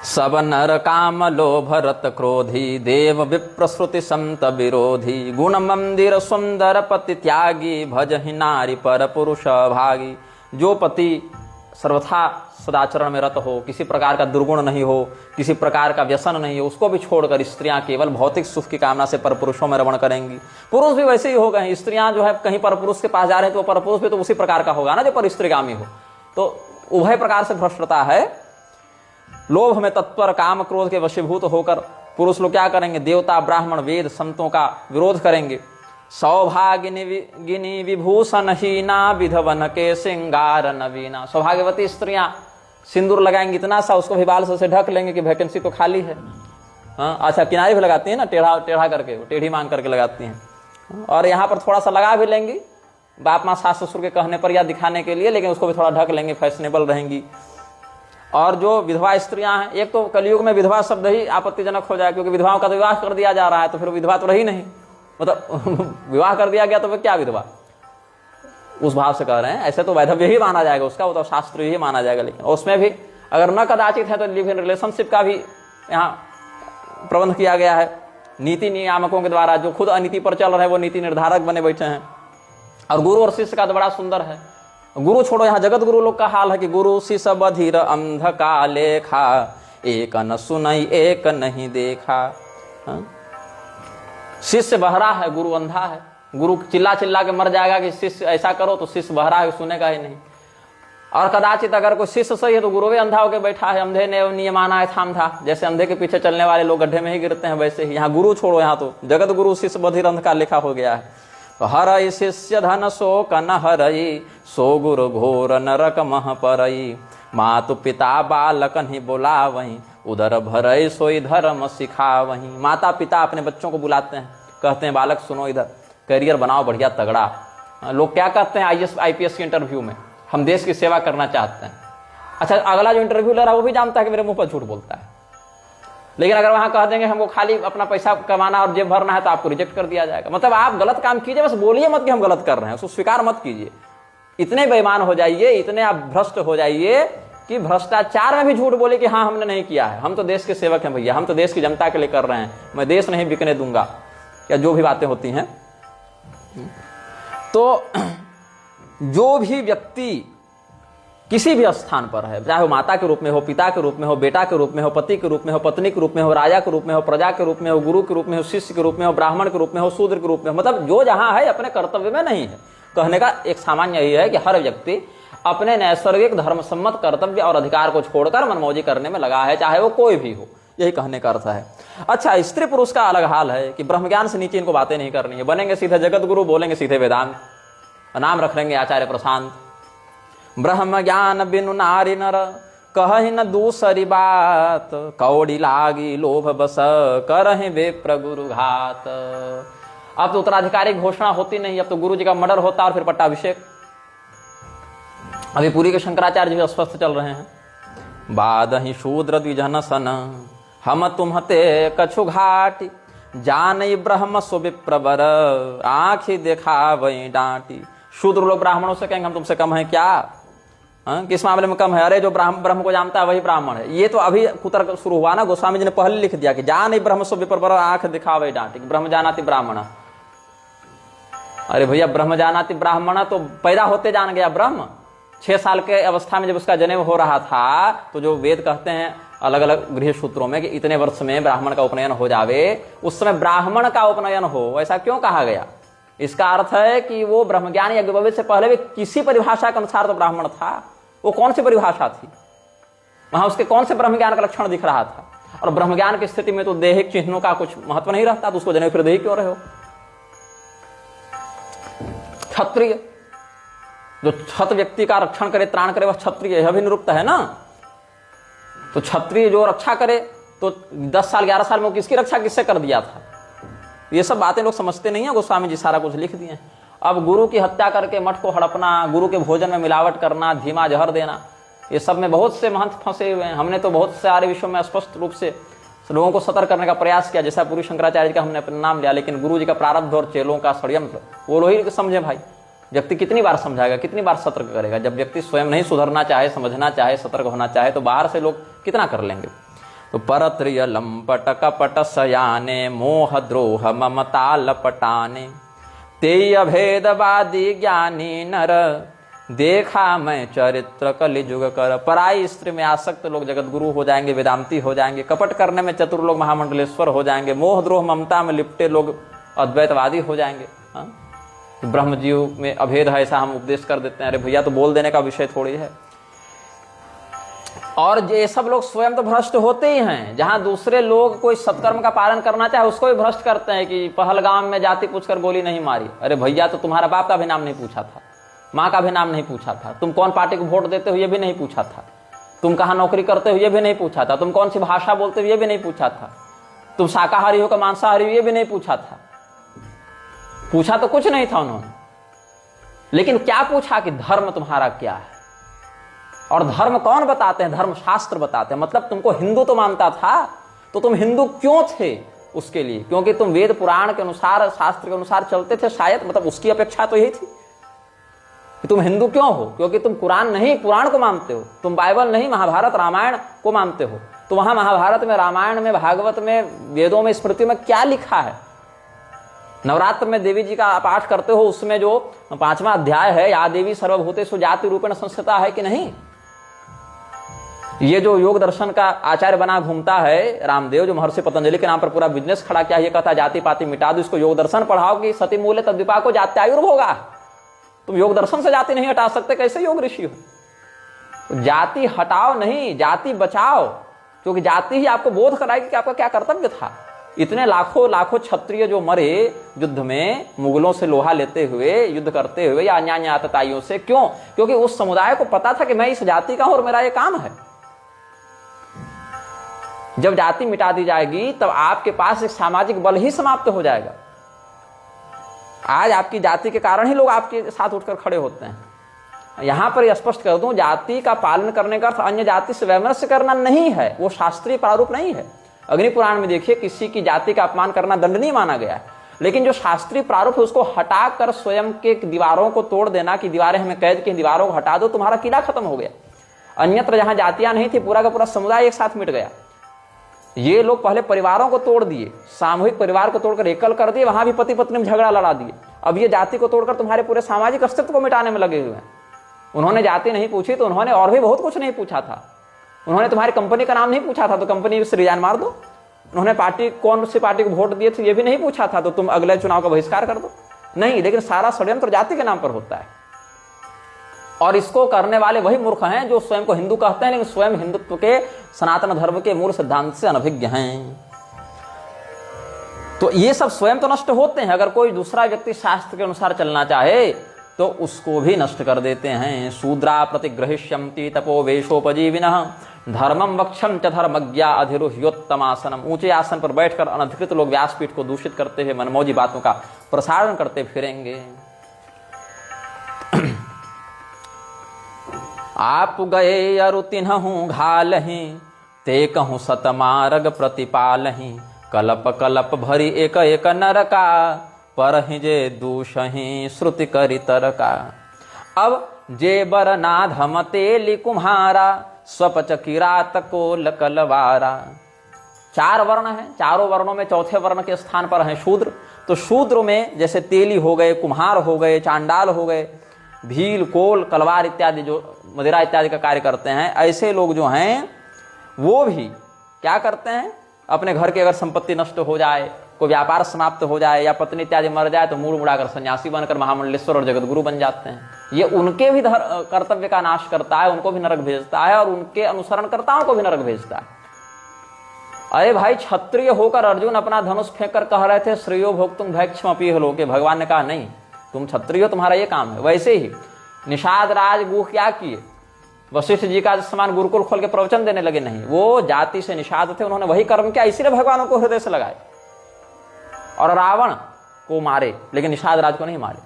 सब नर काम लोभ रत क्रोधी, देव विप्र श्रुति संत विरोधी, गुण मंदिर सुंदर पति त्यागी, भजहि नारी पर पुरुष भागी। जो पति सर्वथा सदाचरण में रत हो, किसी प्रकार का दुर्गुण नहीं हो, किसी प्रकार का व्यसन नहीं हो, उसको भी छोड़कर स्त्रियां केवल भौतिक सुख की कामना से परपुरुषों में रमण करेंगी। पुरुष भी वैसे ही हो गए। स्त्रियां जो है कहीं परपुरुष के पास जा रहे हैं तो परपुरुष भी तो उसी प्रकार का होगा ना जो पर स्त्रीगामी हो। तो उभय प्रकार से भ्रष्टता है। लोभ में तत्पर, काम क्रोध के वशीभूत होकर पुरुष लोग क्या करेंगे, देवता ब्राह्मण वेद संतों का विरोध करेंगे। सौभागिनी विभूषण हीना, विधवन के श्रृंगार नवीना। सौभाग्यवती स्त्रियां सिंदूर लगाएंगी इतना सा, उसको भी बाल से ढक लेंगे कि वैकेंसी तो खाली है। हाँ, अच्छा, किनारे भी लगाती है ना, टेढ़ा टेढ़ा करके, टेढ़ी मांग करके लगाती हैं। और यहाँ पर थोड़ा सा लगा भी लेंगी बाप माँ सास ससुर के कहने पर या दिखाने के लिए, लेकिन उसको भी थोड़ा ढक लेंगे, फैशनेबल रहेंगी। और जो विधवा स्त्रियां हैं, एक तो कलयुग में विधवा शब्द ही आपत्तिजनक हो जाए, क्योंकि विधवाओं का तो विवाह कर दिया जा रहा है, तो फिर विधवा तो रही नहीं, मतलब विवाह कर दिया गया तो फिर क्या विधवा, उस भाव से कह रहे हैं। ऐसे तो वैधव्य ही माना जाएगा उसका, वो तो शास्त्र ही माना जाएगा। लेकिन उसमें भी अगर न कदाचित है तो लिव इन रिलेशनशिप का भी यहाँ प्रबंध किया गया है नीति नियामकों के द्वारा। जो खुद अनीति पर चल रहे हैं वो नीति निर्धारक बने बैठे हैं। और गुरु और शिष्य का तो बड़ा सुंदर है। गुरु छोड़ो, यहाँ जगत गुरु लोग का हाल है कि गुरु शिष्य बधिर अंध का लेखा, एक न सुनई एक नहीं देखा। शिष्य बहरा है, गुरु अंधा है। गुरु चिल्ला चिल्ला के मर जाएगा कि शिष्य ऐसा करो, तो शिष्य बहरा है, सुनेगा ही नहीं। और कदाचित अगर कोई शिष्य सही है तो गुरु भी अंधा होकर बैठा है। अंधे ने नियमाना है थाम था, जैसे अंधे के पीछे चलने वाले लोग गड्ढे में ही गिरते हैं, वैसे ही यहाँ गुरु छोड़ो, यहाँ तो जगत गुरु शिष्य बधिर अंध का लेखा हो गया है। तो हरई शिष्य धन सो कन हरई, सो गुरु घोर नरक मह परई। मातु पिता बालक ही बोला वहीं, उधर भरई सोई धर्म सिखा वहीं। माता पिता अपने बच्चों को बुलाते हैं, कहते हैं बालक सुनो इधर, करियर बनाओ बढ़िया तगड़ा। लोग क्या कहते हैं IAS IPS के इंटरव्यू में, हम देश की सेवा करना चाहते हैं। अच्छा, अगला जो इंटरव्यू ले रहा है वो भी जानता है कि मेरे मुंह पर झूठ बोलता है, लेकिन अगर वहां कह देंगे हमको खाली अपना पैसा कमाना और जेब भरना है तो आपको रिजेक्ट कर दिया जाएगा। मतलब आप गलत काम कीजिए, बस बोलिए मत कि हम गलत कर रहे हैं, उसको स्वीकार मत कीजिए। इतने बेईमान हो जाइए, इतने आप भ्रष्ट हो जाइए कि भ्रष्टाचार में भी झूठ बोले कि हाँ हमने नहीं किया है, हम तो देश के सेवक हैं भैया, हम तो देश की जनता के लिए कर रहे हैं, मैं देश नहीं बिकने दूंगा, या जो भी बातें होती हैं। तो जो भी व्यक्ति किसी भी स्थान पर है, चाहे वो माता के रूप में हो, पिता के रूप में हो, बेटा के रूप में हो, पति के रूप में हो, पत्नी के रूप में हो, राजा के रूप में हो, प्रजा के रूप में हो, गुरु के रूप में हो, शिष्य के रूप में हो, ब्राह्मण के रूप में हो, शूद्र के रूप में हो, मतलब जो जहां है अपने कर्तव्य में नहीं है। कहने का एक सामान्य यही है कि हर व्यक्ति अपने नैसर्गिक धर्मसम्मत कर्तव्य और अधिकार को छोड़कर मनमौजी करने में लगा है, चाहे वो कोई भी हो, यही कहने का अर्थ है। अच्छा, स्त्री पुरुष का अलग हाल है कि ब्रह्म ज्ञान से नीचे इनको बातें नहीं करनी है। बनेंगे सीधे जगत गुरु, बोलेंगे सीधे वेदांत, नाम रख लेंगे आचार्य प्रशांत। ब्रह्म ज्ञान बिनु नारी नर, कहि न दूसरी बात, कौड़ी लागी लोभ बस, करहि विप्र गुरु घात। अब तो उत्तराधिकारी घोषणा होती नहीं, अब तो गुरु जी का मर्डर होता और फिर पट्टाभिषेक। अभी पूरी के शंकराचार्य जी अस्वस्थ चल रहे हैं। बादहि शूद्र द्विजन सन, हम तुम्हते कछु घाटी, जानई ब्रह्म सुविप्रवर, आंखी देखा वही डांटी। शूद्र लोग ब्राह्मणों से कहेंगे हम तुमसे कम है क्या? किस मामले में कम है? अरे जो ब्रह्म को जानता है वही ब्राह्मण है। ये तो अभी कुतर्क शुरू हुआ ना, गोस्वामी जी ने पहले लिख दिया कि जानई ब्रह्म सुविप्रवर, आंख दिखा वही डांटी, ब्रह्म जानाति ब्राह्मण। अरे भैया, ब्रह्म जानाति ब्राह्मण तो पैदा होते जान गया ब्रह्म। 6 साल के अवस्था में जब उसका जन्म हो रहा था, तो जो वेद कहते हैं अलग अलग गृह सूत्रों में कि इतने वर्ष में ब्राह्मण का उपनयन हो जावे, उस समय ब्राह्मण का उपनयन हो, ऐसा क्यों कहा गया? इसका अर्थ है कि वो ब्रह्मज्ञान यज्ञोपवीत से पहले भी किसी परिभाषा के अनुसार तो ब्राह्मण था। वो कौन सी परिभाषा थी? वहां उसके कौन से ब्रह्मज्ञान का लक्षण दिख रहा था? और ब्रह्मज्ञान की स्थिति में तो दैहिक चिन्हों का कुछ महत्व नहीं रहता, तो उसको जने फिर देही क्यों रहे हो? क्षत्रिय, जो क्षत व्यक्ति का रक्षण करे, त्राण करे, वह क्षत्रिय, यह भी निरुक्त है ना। तो क्षत्रिय जो रक्षा करे, तो 10 साल 11 साल में किसकी रक्षा किससे कर दिया था? ये सब बातें लोग समझते नहीं है। गोस्वामी जी सारा कुछ लिख दिए हैं। अब गुरु की हत्या करके मठ को हड़पना, गुरु के भोजन में मिलावट करना, धीमा जहर देना, ये सब में बहुत से महंत फंसे हुए हैं। हमने तो बहुत सारे विषयों में स्पष्ट रूप से लोगों को सतर्क करने का प्रयास किया, जैसा पूरी शंकराचार्य जी का हमने अपना नाम लिया, लेकिन गुरु जी का प्रारब्ध और चेलों का षड्यंत्र वो लोग ही समझे भाई। व्यक्ति कितनी बार समझाएगा, कितनी बार सतर्क करेगा? जब व्यक्ति स्वयं नहीं सुधरना चाहे, समझना चाहे, सतर्क होना चाहे, तो बाहर से लोग कितना कर लेंगे? तो परत्रिय लंपट कपट सयाने मोह द्रोह ममता लपटाने तेय अभेदवादी ज्ञानी नर देखा मैं चरित्र कलिजुग कर। पराई स्त्री में आसक्त लोग जगत गुरु हो जाएंगे, वेदांती हो जाएंगे, कपट करने में चतुर लोग महामंडलेश्वर हो जाएंगे, मोह द्रोह ममता में लिपटे लोग अद्वैतवादी हो जाएंगे। ब्रह्म जीव में अभेद है ऐसा हम उपदेश कर देते हैं। अरे भैया, तो बोल देने का विषय थोड़ी है। और ये सब लोग स्वयं तो भ्रष्ट होते ही हैं। जहां दूसरे लोग कोई सत्कर्म का पालन करना चाहे उसको भी भ्रष्ट करते हैं कि पहलगाम में जाति पूछकर गोली नहीं मारी। अरे भैया, तो तुम्हारा बाप का भी नाम नहीं पूछा था, माँ का भी नाम नहीं पूछा था, तुम कौन पार्टी को वोट देते हो ये भी नहीं पूछा था, तुम कहाँ नौकरी करते हो ये भी नहीं पूछा था, तुम कौन सी भाषा बोलते हो ये भी नहीं पूछा था, तुम शाकाहारी हो का मांसाहारी हो ये भी नहीं पूछा था। पूछा तो कुछ नहीं था उन्होंने, लेकिन क्या पूछा कि धर्म तुम्हारा क्या है। और धर्म कौन बताते हैं? धर्म शास्त्र बताते हैं। मतलब तुमको हिंदू तो मानता था, तो तुम हिंदू क्यों थे? उसके लिए क्योंकि तुम वेद पुराण के अनुसार, शास्त्र के अनुसार चलते थे शायद। मतलब उसकी अपेक्षा तो यही थी कि तुम हिंदू क्यों हो? क्योंकि तुम कुरान नहीं पुराण को मानते हो, तुम बाइबल नहीं महाभारत रामायण को मानते हो। तो वहां महाभारत में, रामायण में, भागवत में, वेदों में, स्मृति में क्या लिखा है? नवरात्र में देवी जी का पाठ करते हो, उसमें जो 5वां अध्याय है, या देवी सर्वभूतेषु जाति रूपेण संस्थिता, है कि नहीं? ये जो योग दर्शन का आचार्य बना घूमता है रामदेव, जो महर्षि पतंजलि के नाम पर पूरा बिजनेस खड़ा किया, ये कहता जाति पाति मिटा दो, इसको योग दर्शन पढ़ाओ कि सती मूल्य तद्विपा को जात्यायुर्भोगा। तुम योग दर्शन से जाति नहीं हटा सकते, कैसे योग ऋषि हो? जाति हटाओ नहीं, जाति बचाओ, क्योंकि जाति ही आपको बोध कराएगी कि आपका क्या कर्तव्य था। इतने लाखों लाखों क्षत्रिय जो मरे युद्ध में, मुगलों से लोहा लेते हुए, युद्ध करते हुए, या अन्य आतताइयों से, क्यों? क्योंकि उस समुदाय को पता था कि मैं इस जाति का हूं और मेरा ये काम है। जब जाति मिटा दी जाएगी तब आपके पास एक सामाजिक बल ही समाप्त हो जाएगा। आज आपकी जाति के कारण ही लोग आपके साथ उठकर खड़े होते हैं। यहां पर स्पष्ट कर दूं, जाति का पालन करने का अर्थ अन्य जाति से वैमनस्य करना नहीं है, वो शास्त्रीय प्रारूप नहीं है। अग्नि पुराण में देखिए, किसी की जाति का अपमान करना दंडनीय माना गया है, लेकिन जो शास्त्रीय प्रारूप है उसको हटाकर स्वयं के दीवारों को तोड़ देना कि दीवारें हमें कैद की, दीवारों को हटा दो, तुम्हारा किला खत्म हो गया। अन्यत्र जहां जातियां नहीं थी, पूरा का पूरा समुदाय एक साथ मिट गया। ये लोग पहले परिवारों को तोड़ दिए, सामूहिक परिवार को तोड़कर एकल कर दिए, वहां भी पति पत्नी में झगड़ा लड़ा दिए। अब ये जाति को तोड़कर तुम्हारे पूरे सामाजिक अस्तित्व को मिटाने में लगे हुए हैं। उन्होंने जाति नहीं पूछी तो उन्होंने और भी बहुत कुछ नहीं पूछा था। उन्होंने तुम्हारी कंपनी का नाम नहीं पूछा था तो कंपनी से रिजाइन मार दो। उन्होंने पार्टी, कौन सी पार्टी को वोट दिए थे ये भी नहीं पूछा था तो तुम अगले चुनाव का बहिष्कार कर दो। नहीं, लेकिन सारा षड्यंत्र जाति के नाम पर होता है। और इसको करने वाले वही मूर्ख हैं जो स्वयं को हिंदू कहते हैं, लेकिन स्वयं हिंदुत्व के, सनातन धर्म के मूल सिद्धांत से अनभिज्ञ हैं। तो ये सब स्वयं तो नष्ट होते हैं। अगर कोई दूसरा व्यक्ति शास्त्र के अनुसार चलना चाहे तो उसको भी नष्ट कर देते हैं। शूद्रा प्रतिग्रहिष्यन्ति तपो वेशोपजीविनः धर्मम वक्षम च धर्मज्ञा अधिरुह्योत्तमासनम। ऊंचे आसन पर बैठकर अनधिकृत लोग व्यासपीठ को दूषित करते हुए मनमौजी बातों का प्रसारण करते फिरेंगे। आप गए अरु तिन्हु घालहि, ते कहूँ सतमार्ग प्रतिपालहि। कलप कलप भरी एक एक नरका, परहि जे दूषहि श्रुति करि तरका। अब जे बर नाधम तेलि कुम्हारा, स्वपच किरात कोल कलवारा। 4 वर्ण हैं, चारों वर्णों में चौथे वर्ण के स्थान पर हैं शूद्र। तो शूद्र में जैसे तेली हो गए, कुम्हार हो गए, चांडाल हो गए, भील, कोल, कलवार इत्यादि जो मदिरा इत्यादि का कार्य करते हैं, ऐसे लोग जो हैं वो भी क्या करते हैं? अपने घर की अगर संपत्ति नष्ट हो जाए, कोई व्यापार समाप्त हो जाए, या पत्नी इत्यादि मर जाए तो मूड़ मुड़ाकर सन्यासी बनकर महामंडलेश्वर और जगत गुरु बन जाते हैं। ये उनके भी कर्तव्य का नाश करता है, उनको भी नरक भेजता है और उनके अनुसरणकर्ताओं को भी नरक भेजता है। अरे भाई, क्षत्रिय होकर अर्जुन अपना धनुष फेंककर कह रहे थे श्रेयो भोक्तुम भैक्षमपि लोके, भगवान ने कहा नहीं, तुम क्षत्रिय हो, तुम्हारा ये काम है। वैसे ही निषाद राज गुह क्या किए? वशिष्ठ जी का समान गुरुकुल खोल के प्रवचन देने लगे? नहीं, वो जाति से निषाद थे, उन्होंने वही कर्म किया, इसीलिए भगवानों को हृदय से लगाए और रावण को मारे, लेकिन निषाद राज को नहीं मारे।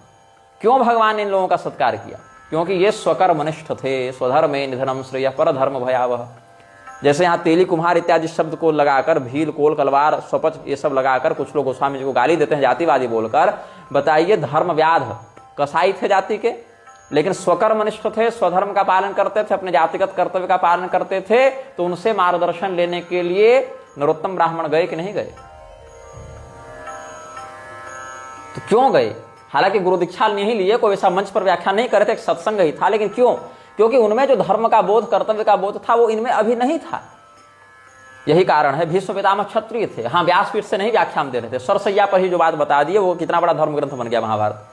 क्यों भगवान ने इन लोगों का सत्कार किया? क्योंकि ये स्वकर्मनिष्ठ थे। स्वधर्मे निधनम श्रेय पर धर्म भयावह। जैसे यहाँ तेली, कुम्हार इत्यादि शब्द को लगाकर, भील, कोल, कलवार, स्वपच ये सब लगाकर कुछ लोग गोस्वामी जी को गाली देते हैं जातिवादी बोलकर। बताइए, धर्म व्याध कसाई थे जाति के, लेकिन स्वकर्मनिष्ठ थे, स्वधर्म का पालन करते थे, अपने जातिगत कर्तव्य का पालन करते थे। तो उनसे मार्गदर्शन लेने के लिए नरोत्तम ब्राह्मण गए कि नहीं गए? तो क्यों गए? हालांकि गुरु दीक्षा नहीं लिए, कोई ऐसा मंच पर व्याख्यान नहीं करे थे, एक सत्संग ही था, लेकिन क्यों? क्योंकि उनमें जो धर्म का बोध, कर्तव्य का बोध था वो इनमें अभी नहीं था। यही कारण है। भीष्म पितामह क्षत्रिय थे, हाँ, व्यासपीठ से नहीं व्याख्यान दे रहे थे, सरसैया पर ही जो बात बता दी है वो कितना बड़ा धर्म ग्रंथ बन गया महाभारत।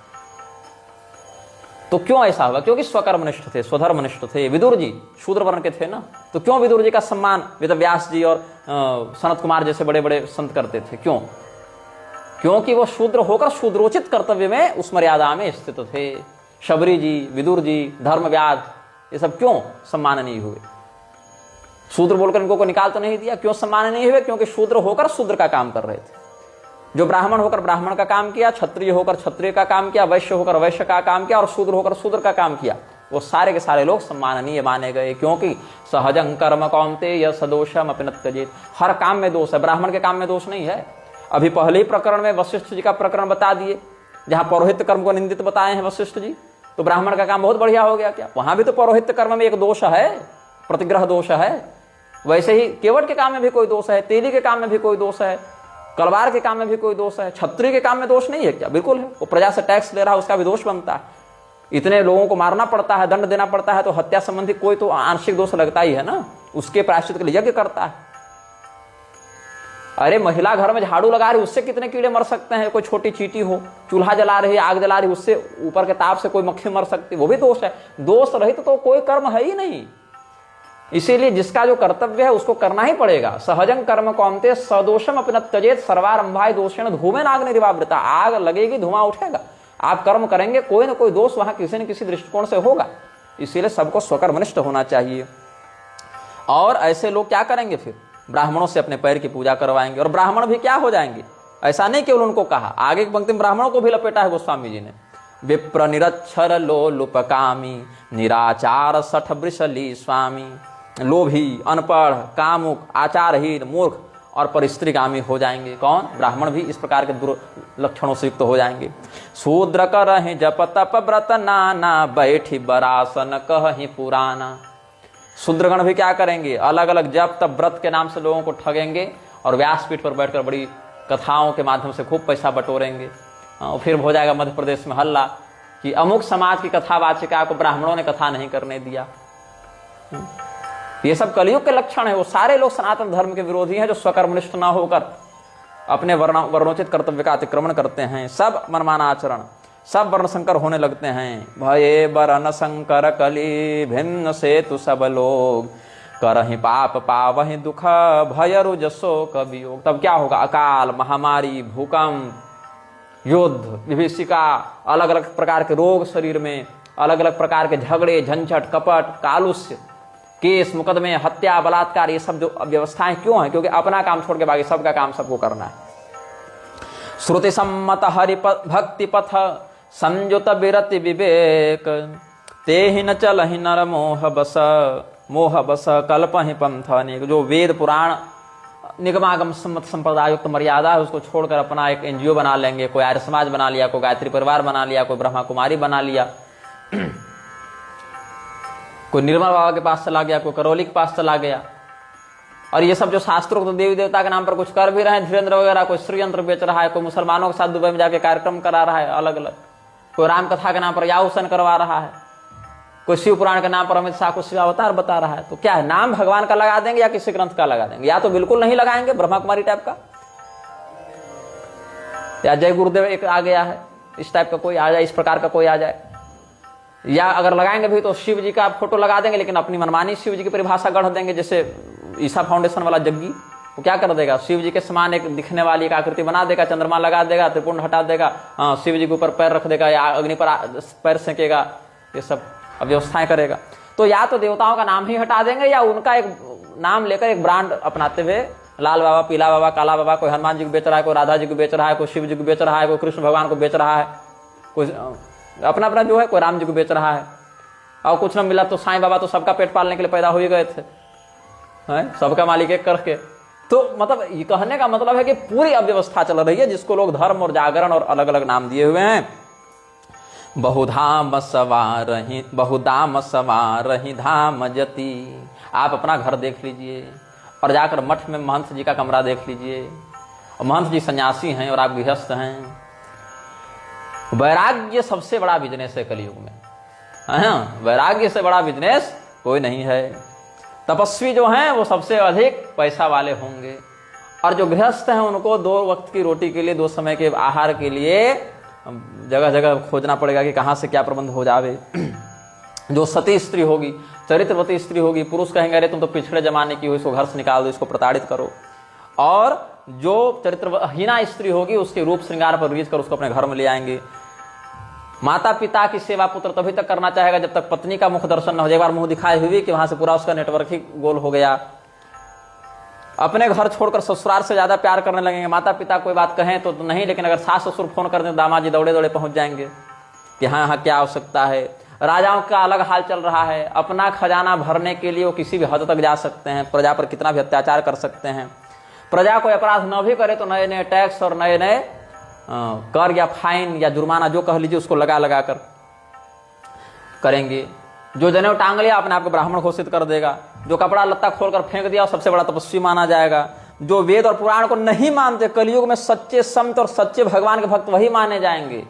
तो क्यों ऐसा हुआ? क्योंकि स्वकर्मनिष्ठ थे, स्वधर्मनिष्ठ थे। विदुर जी शूद्र वर्ण के थे ना, तो क्यों विदुर जी का सम्मान वेदव्यास जी और सनत कुमार जैसे बड़े बड़े संत करते थे? क्यों? क्योंकि वो शूद्र होकर शूद्रोचित कर्तव्य में, उस मर्यादा में स्थित थे। शबरी जी, विदुर जी, धर्मव्यास, ये सब क्यों सम्माननीय हुए? शूद्र बोलकर इनको को निकाल तो नहीं दिया। क्यों सम्माननीय हुए? क्योंकि शूद्र होकर शूद्र का काम कर रहे थे। जो ब्राह्मण होकर ब्राह्मण का काम किया, क्षत्रिय होकर क्षत्रिय का काम किया, वैश्य होकर वैश्य का काम किया और शूद्र होकर शूद्र का काम किया, वो सारे के सारे लोग सम्माननीय माने गए। क्योंकि सहजं कर्म कौन्तेय सदोषम अपि न त्यजेत्। हर काम में दोष है, ब्राह्मण के काम में दोष नहीं है। अभी पहले ही प्रकरण में वशिष्ठ जी का प्रकरण बता दिए, जहां पौरोहित कर्म को निंदित बताए हैं वशिष्ठ जी, तो ब्राह्मण का काम बहुत बढ़िया हो गया क्या? वहां भी तो पौरोहित कर्म में एक दोष है, प्रतिग्रह दोष है। वैसे ही केवट के काम में भी कोई दोष है, तेली के काम में भी कोई दोष है, कलवार के काम में भी कोई दोष है। क्षत्रिय के काम में दोष नहीं है क्या? बिल्कुल है। वो प्रजा से टैक्स ले रहा है, उसका भी दोष बनता है। इतने लोगों को मारना पड़ता है, दंड देना पड़ता है, तो हत्या संबंधी कोई तो आंशिक दोष लगता ही है ना, उसके प्रायश्चित के लिए यज्ञ करता है। अरे महिला घर में झाड़ू लगा रही, उससे कितने कीड़े मर सकते हैं? कोई छोटी चींटी हो, चूल्हा जला रही, आग जला रही, उससे ऊपर के ताप से कोई मक्खी मर सकती, वो भी दोष है। दोष रहित तो कोई कर्म है ही नहीं। इसीलिए जिसका जो कर्तव्य है उसको करना ही पड़ेगा। सहजं कर्म कौन्तेय सदोषम अपि न त्यजेत् सर्वारंभाय दोषेण धूमेन अग्निरिवावृता। आग लगेगी, धुआं उठेगा। आप कर्म करेंगे, कोई ना कोई दोष वहां किसी न किसी दृष्टिकोण से होगा। इसीलिए सबको स्वकर्मनिष्ठ होना चाहिए। और ऐसे लोग क्या करेंगे? फिर ब्राह्मणों से अपने पैर की पूजा करवाएंगे, और ब्राह्मण भी क्या हो जाएंगे? ऐसा नहीं केवल उनको कहा, आगे की पंक्ति में ब्राह्मणों को भी लपेटा है गोस्वामी जी ने। विप्र निरक्षर लोलुपकामी निराचार सठ वृषली स्वामी। लोभी, अनपढ़, कामुक, आचारहीन, मूर्ख और परिस्त्रीगामी हो जाएंगे। कौन? ब्राह्मण भी इस प्रकार के दुर्लक्षणों से युक्त हो जाएंगे। शूद्र करहि जप तप व्रत नाना बैठी बरासन कहि पुराना। शूद्रगण भी क्या करेंगे? अलग अलग जप तप व्रत के नाम से लोगों को ठगेंगे और व्यासपीठ पर बैठकर बड़ी कथाओं के माध्यम से खूब पैसा बटोरेंगे। फिर हो जाएगा मध्य प्रदेश में हल्ला कि अमुक समाज की कथावाचिका को ब्राह्मणों ने कथा नहीं करने दिया। ये सब कलयुग के लक्षण है। वो सारे लोग सनातन धर्म के विरोधी हैं जो स्वकर्मनिष्ठ न होकर अपने वर्णोचित कर्तव्य का अतिक्रमण करते हैं। सब मनमाना आचरण, सब वर्ण संकर होने लगते हैं। भये वर्ण संकर कली भिन्न से तु सब लोग करहि पाप पावहि दुख भय रुज शोक वियोग। तब क्या होगा? अकाल, महामारी, भूकंप, युद्ध, विभीषिका, अलग अलग प्रकार के रोग शरीर में, अलग अलग प्रकार के झगड़े, झंझट, कपट, कालुष्य, केस, मुकदमे, हत्या, बलात्कार, ये सब जो व्यवस्थाएं क्यों है? क्योंकि अपना काम छोड़ के बाकी सबका काम सबको करना है। श्रुति सम्मत हरि भक्ति पथ संयुत विरति विवेक ते ही न चल ही नर मोह बस कल्प ही पंथ अनेक। जो वेद पुराण निगमागम सम्मत संप्रदाय युक्त मर्यादा है उसको छोड़कर अपना एक एनजीओ बना लेंगे। कोई आर्य समाज बना लिया, कोई गायत्री परिवार बना लिया, कोई ब्रह्मा कुमारी बना लिया, कोई निर्मल बाबा के पास चला गया, कोई करौली के पास चला गया। और ये सब जो शास्त्रों को देवी देवता के नाम पर कुछ कर भी रहे हैं, धीरेन्द्र वगैरह, कोई श्रीयंत्र बेच रहा है, कोई मुसलमानों के साथ दुबई में जाके कार्यक्रम करा रहा है अलग अलग, कोई राम कथा के नाम पर याहुसन करवा रहा है, कोई शिव पुराण के नाम पर अमित शाह को शिवावतार बता रहा है। तो क्या है? नाम भगवान का लगा देंगे या किसी ग्रंथ का लगा देंगे? या तो बिल्कुल नहीं लगाएंगे, ब्रह्मा कुमारी टाइप का, या जय गुरुदेव एक आ गया है, इस टाइप का कोई आ जाए, इस प्रकार का कोई आ जाए। या अगर लगाएंगे भी तो शिव जी का फोटो लगा देंगे, लेकिन अपनी मनमानी शिव जी की परिभाषा गढ़ देंगे। जैसे ईसा फाउंडेशन वाला जग्गी, वो क्या कर देगा? शिव जी के समान एक दिखने वाली एक आकृति बना देगा, चंद्रमा लगा देगा, त्रिपुंड हटा देगा, शिव जी के ऊपर पैर रख देगा या अग्नि पर पैर सेकेगा, ये सब व्यवस्थाएं करेगा। तो या तो देवताओं का नाम ही हटा देंगे या उनका एक नाम लेकर एक ब्रांड अपनाते हुए, लाल बाबा, पीला बाबा, काला बाबा, कोई हनुमान जी को बेच रहा है, कोई राधा जी को बेच रहा है, कोई शिव जी को बेच रहा है, कोई कृष्ण भगवान को बेच रहा है, कोई अपना अपना जो है, कोई राम जी को बेच रहा है। और कुछ न मिला तो साईं बाबा तो सबका पेट पालने के लिए पैदा हो ही गए थे, सबका मालिक एक करके। तो मतलब ये कहने का मतलब है कि पूरी अव्यवस्था चल रही है जिसको लोग धर्म और जागरण और अलग अलग नाम दिए हुए हैं। बहुधाम सवारहि धाम जति। आप अपना घर देख लीजिए और जाकर मठ में महंत जी का कमरा देख लीजिए। और महंत जी सन्यासी हैं और आप गृहस्थ हैं। वैराग्य सबसे बड़ा बिजनेस है कलयुग में। वैराग्य से बड़ा बिजनेस कोई नहीं है। तपस्वी जो हैं वो सबसे अधिक पैसा वाले होंगे, और जो गृहस्थ हैं उनको 2 वक्त की रोटी के लिए, 2 समय के आहार के लिए जगह जगह खोजना पड़ेगा कि कहाँ से क्या प्रबंध हो जावे। जो सती स्त्री होगी, चरित्रवती स्त्री होगी, पुरुष कहेंगे अरे तुम तो पिछड़े जमाने की हो, इसको घर से निकाल दो, इसको प्रताड़ित करो। और जो चरित्रहीना स्त्री होगी उसके रूप श्रृंगार पर रीझ कर उसको अपने घर में ले आएंगे। माता पिता की सेवा पुत्र तभी तक करना चाहेगा जब तक पत्नी का मुख दर्शन न हो जाए। एक बार मुंह दिखाए हुए कि वहां से पूरा उसका नेटवर्क ही गोल हो गया। अपने घर छोड़कर ससुराल से ज्यादा प्यार करने लगेंगे। माता पिता कोई बात कहें तो नहीं, लेकिन अगर सास ससुर फोन कर दें दामाद जी दौड़े दौड़े पहुंच जाएंगे कि हाँ हाँ क्या आवश्यकता है। राजाओं का अलग हाल चल रहा है। अपना खजाना भरने के लिए वो किसी भी हद तक जा सकते हैं, प्रजा पर कितना भी अत्याचार कर सकते हैं। प्रजा कोई अपराध न भी करे तो नए नए टैक्स और नए नए कर या फाइन या जुर्माना जो कह लीजिए उसको लगा लगा कर करेंगे। जो जनेऊ टांग लिया अपने आप को ब्राह्मण घोषित कर देगा। जो कपड़ा लत्ता खोलकर फेंक दिया सबसे बड़ा तपस्वी माना जाएगा। जो वेद और पुराण को नहीं मानते, कलयुग में सच्चे संत और सच्चे भगवान के भक्त वही माने जाएंगे।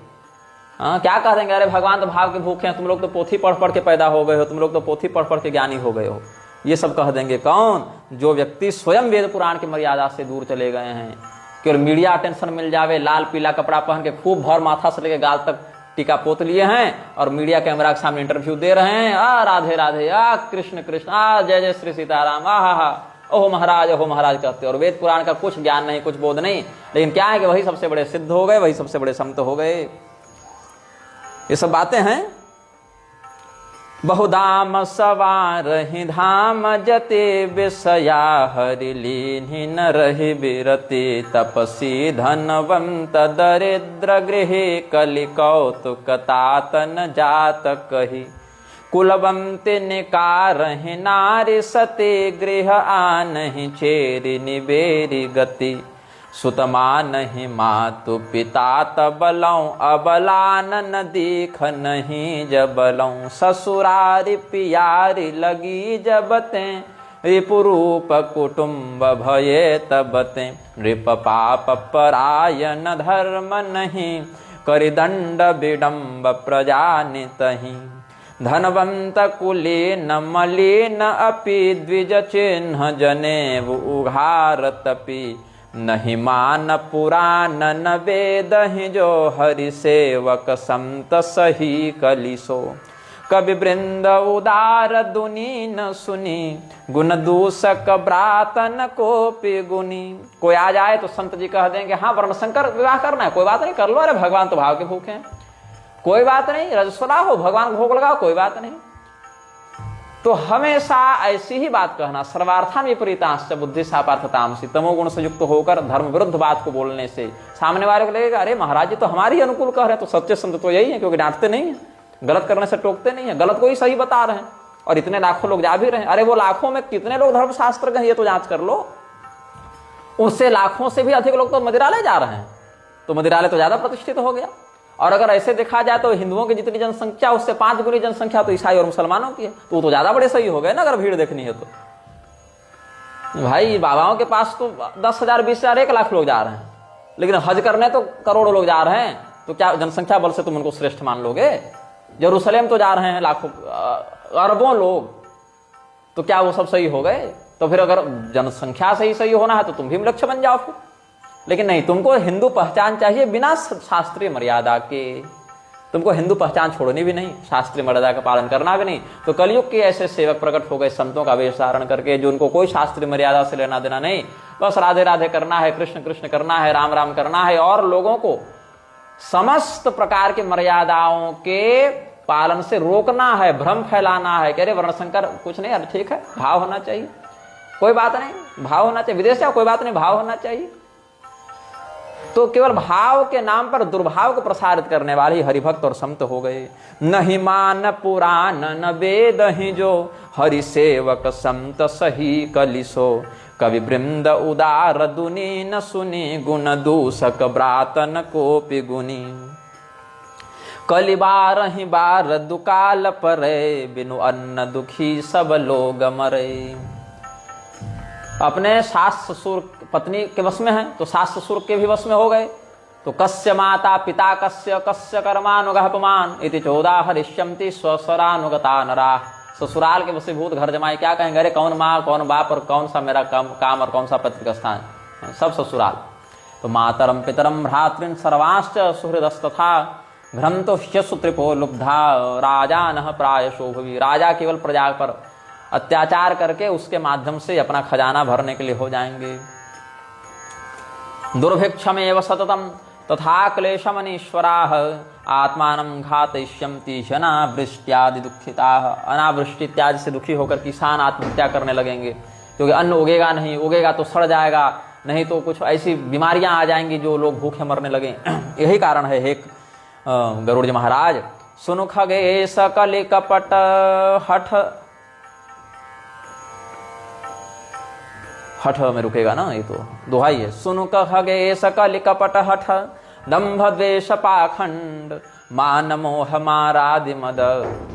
क्या कह देंगे, अरे भगवान तो भाव के भूखे हैं, तुम लोग तो पोथी पढ़ पढ़ के पैदा हो गए हो, तुम लोग तो पोथी पढ़ पढ़ के ज्ञानी हो गए हो। ये सब कह देंगे कौन? जो व्यक्ति स्वयं वेद पुराण की मर्यादा से दूर चले गए हैं। केवल मीडिया अटेंशन मिल जावे, लाल पीला कपड़ा पहन के खूब भर माथा से लेके गाल तक टीका पोत लिए हैं और मीडिया कैमरा के सामने इंटरव्यू दे रहे हैं। राधे राधे, कृष्ण कृष्ण, जय जय श्री सीताराम, ओहो महाराज कहते। और वेद पुराण का कुछ ज्ञान नहीं, कुछ बोध नहीं। लेकिन क्या है कि वही सबसे बड़े सिद्ध हो गए, वही सबसे बड़े संत हो गए। ये सब बातें हैं। बहुधाम सवारहि धाम जते विषया हरि लीन्हि न रहि बिरते। तपसी धनवंत दरिद्र गृहे कलि कौतुकतातन जात कही। कुलवंते निकारहि नारी सते गृह आनहि चेरि निबेरि गति। सुतमा नहीं मातु पिता तबलौं अबलान न दीख नहीं जबलौं। ससुरारी पियारी लगी जबते रिपुरूप कुटुंब भये तबते। नृप पाप परायण धर्म नहीं करिदंड विडंब प्रजा नितहि। धनवंत कुलीन मलिन अपि द्विज चिन्ह जनेव उघार तपि। नहीं मान पुराण न वेद ही जो हरि सेवक संत सही कलिसो। कवि वृंद उदार दुनी न सुनी गुण दूषक ब्रातन कोपि गुनी। कोई आ जाए तो संत जी कह देंगे हाँ वर्ण संकर विवाह करना है, कोई बात नहीं कर लो, अरे भगवान तो भाव के भूखे हैं, कोई बात नहीं, रजस्वला हो भगवान को भोग लगाओ, कोई बात नहीं। तो हमेशा ऐसी ही बात कहना। सर्वार्थाम विपरीतांश्च बुद्धि सापार्थतामसि। तमोगुण से युक्त होकर धर्म विरुद्ध बात को बोलने से सामने वाले को लगेगा अरे महाराज जी तो हमारी अनुकूल कह रहे हैं, तो सच्चे संत तो यही है, क्योंकि डांटते नहीं है, गलत करने से टोकते नहीं है, गलत को ही सही बता रहे हैं। और इतने लाखों लोग जा भी रहे हैं। अरे वो लाखों में कितने लोग धर्मशास्त्र के हैं ये तो जांच कर लो। उससे लाखों से भी अधिक लोग तो मदिरालय जा रहे हैं, तो मदिरालय तो ज्यादा प्रतिष्ठित हो गया। और अगर ऐसे देखा जाए तो हिंदुओं की जितनी जनसंख्या उससे 5 गुनी जनसंख्या तो ईसाई और मुसलमानों की है, तो वो तो ज्यादा बड़े सही हो गए ना अगर भीड़ देखनी है तो। भाई बाबाओं के पास तो 10,000 20,000 1 लाख लोग जा रहे हैं, लेकिन हज करने तो करोड़ों लोग जा रहे हैं। तो क्या जनसंख्या बल से तुम उनको श्रेष्ठ मान लोगे? यरूशलेम तो जा रहे हैं लाखों अरबों लोग, तो क्या वो सब सही हो गए? तो फिर अगर जनसंख्या से ही सही होना है तो तुम भी लक्ष्य बन जाओ फिर। लेकिन नहीं, तुमको हिंदू पहचान चाहिए बिना शास्त्रीय मर्यादा के। तुमको हिंदू पहचान छोड़नी भी नहीं, शास्त्रीय मर्यादा का पालन करना भी नहीं। तो कलयुग के ऐसे सेवक प्रकट हो गए संतों का वेश धारण करके, जो उनको कोई शास्त्रीय मर्यादा से लेना देना नहीं, बस राधे राधे करना है, कृष्ण कृष्ण करना है, राम राम करना है, और लोगों को समस्त प्रकार की मर्यादाओं के पालन से रोकना है, भ्रम फैलाना है। कह रहे वर्णशंकर कुछ नहीं, अरे ठीक है, भाव होना चाहिए, कोई बात नहीं, भाव होना चाहिए, विदेश जाओ कोई बात नहीं, भाव होना चाहिए। तो केवल भाव के नाम पर दुर्भाव को प्रसारित करने वाले हरिभक्त और संत हो गए। नहीं मान पुराण न वेद ही जो हरि सेवक संत सही कलिसो। कवि वृंद उदार दुनी न सुनी गुण दूषक ब्रातन कोपि गुनी। कलिबार ही बार दुकाल परे, बिनु अन्न दुखी सब लोग मरे। अपने सास ससुर पत्नी के वश में है तो सास ससुर के भी वश में हो गए। तो कस्य माता पिता कस्य कस्य कर्मानुगः पुमान इति चोदा हरिष्यन्ति स्वस्वरानुगता नरा। ससुराल के वशीभूत घर जमाए क्या कहेंगे, अरे कौन माँ कौन बाप और कौन सा मेरा काम और कौन सा पति का स्थान, सब ससुराल। तो मातरम पितरम भ्रातृन सर्वांश्च सुहृदस्तथा भ्रंतो ह्यसु त्रिपो लुब्धा राजानः प्रायशो भुवि। राजा केवल प्रजा पर अत्याचार करके उसके माध्यम से अपना खजाना भरने के लिए हो जाएंगे। दुर्भिक्षमेव सततम तथा क्लेशमनीश्वराः आत्मानं घातयिष्यन्ति अनावृष्ट्यादि दुखिताः। अनावृष्टि इत्यादि से दुखी होकर किसान आत्महत्या करने लगेंगे, क्योंकि अन्न उगेगा नहीं, उगेगा तो सड़ जाएगा, नहीं तो कुछ ऐसी बीमारियां आ जाएंगी जो लोग भूखे मरने लगे। यही कारण है हे गरुड़ जी महाराज। सुनु खगे सकल कपट हठ में रुकेगा ना, ये तो दोहाई है। सुनु खगे सकल कपट हठ दंभ द्वेष पाखंड मान मोह मारादि मद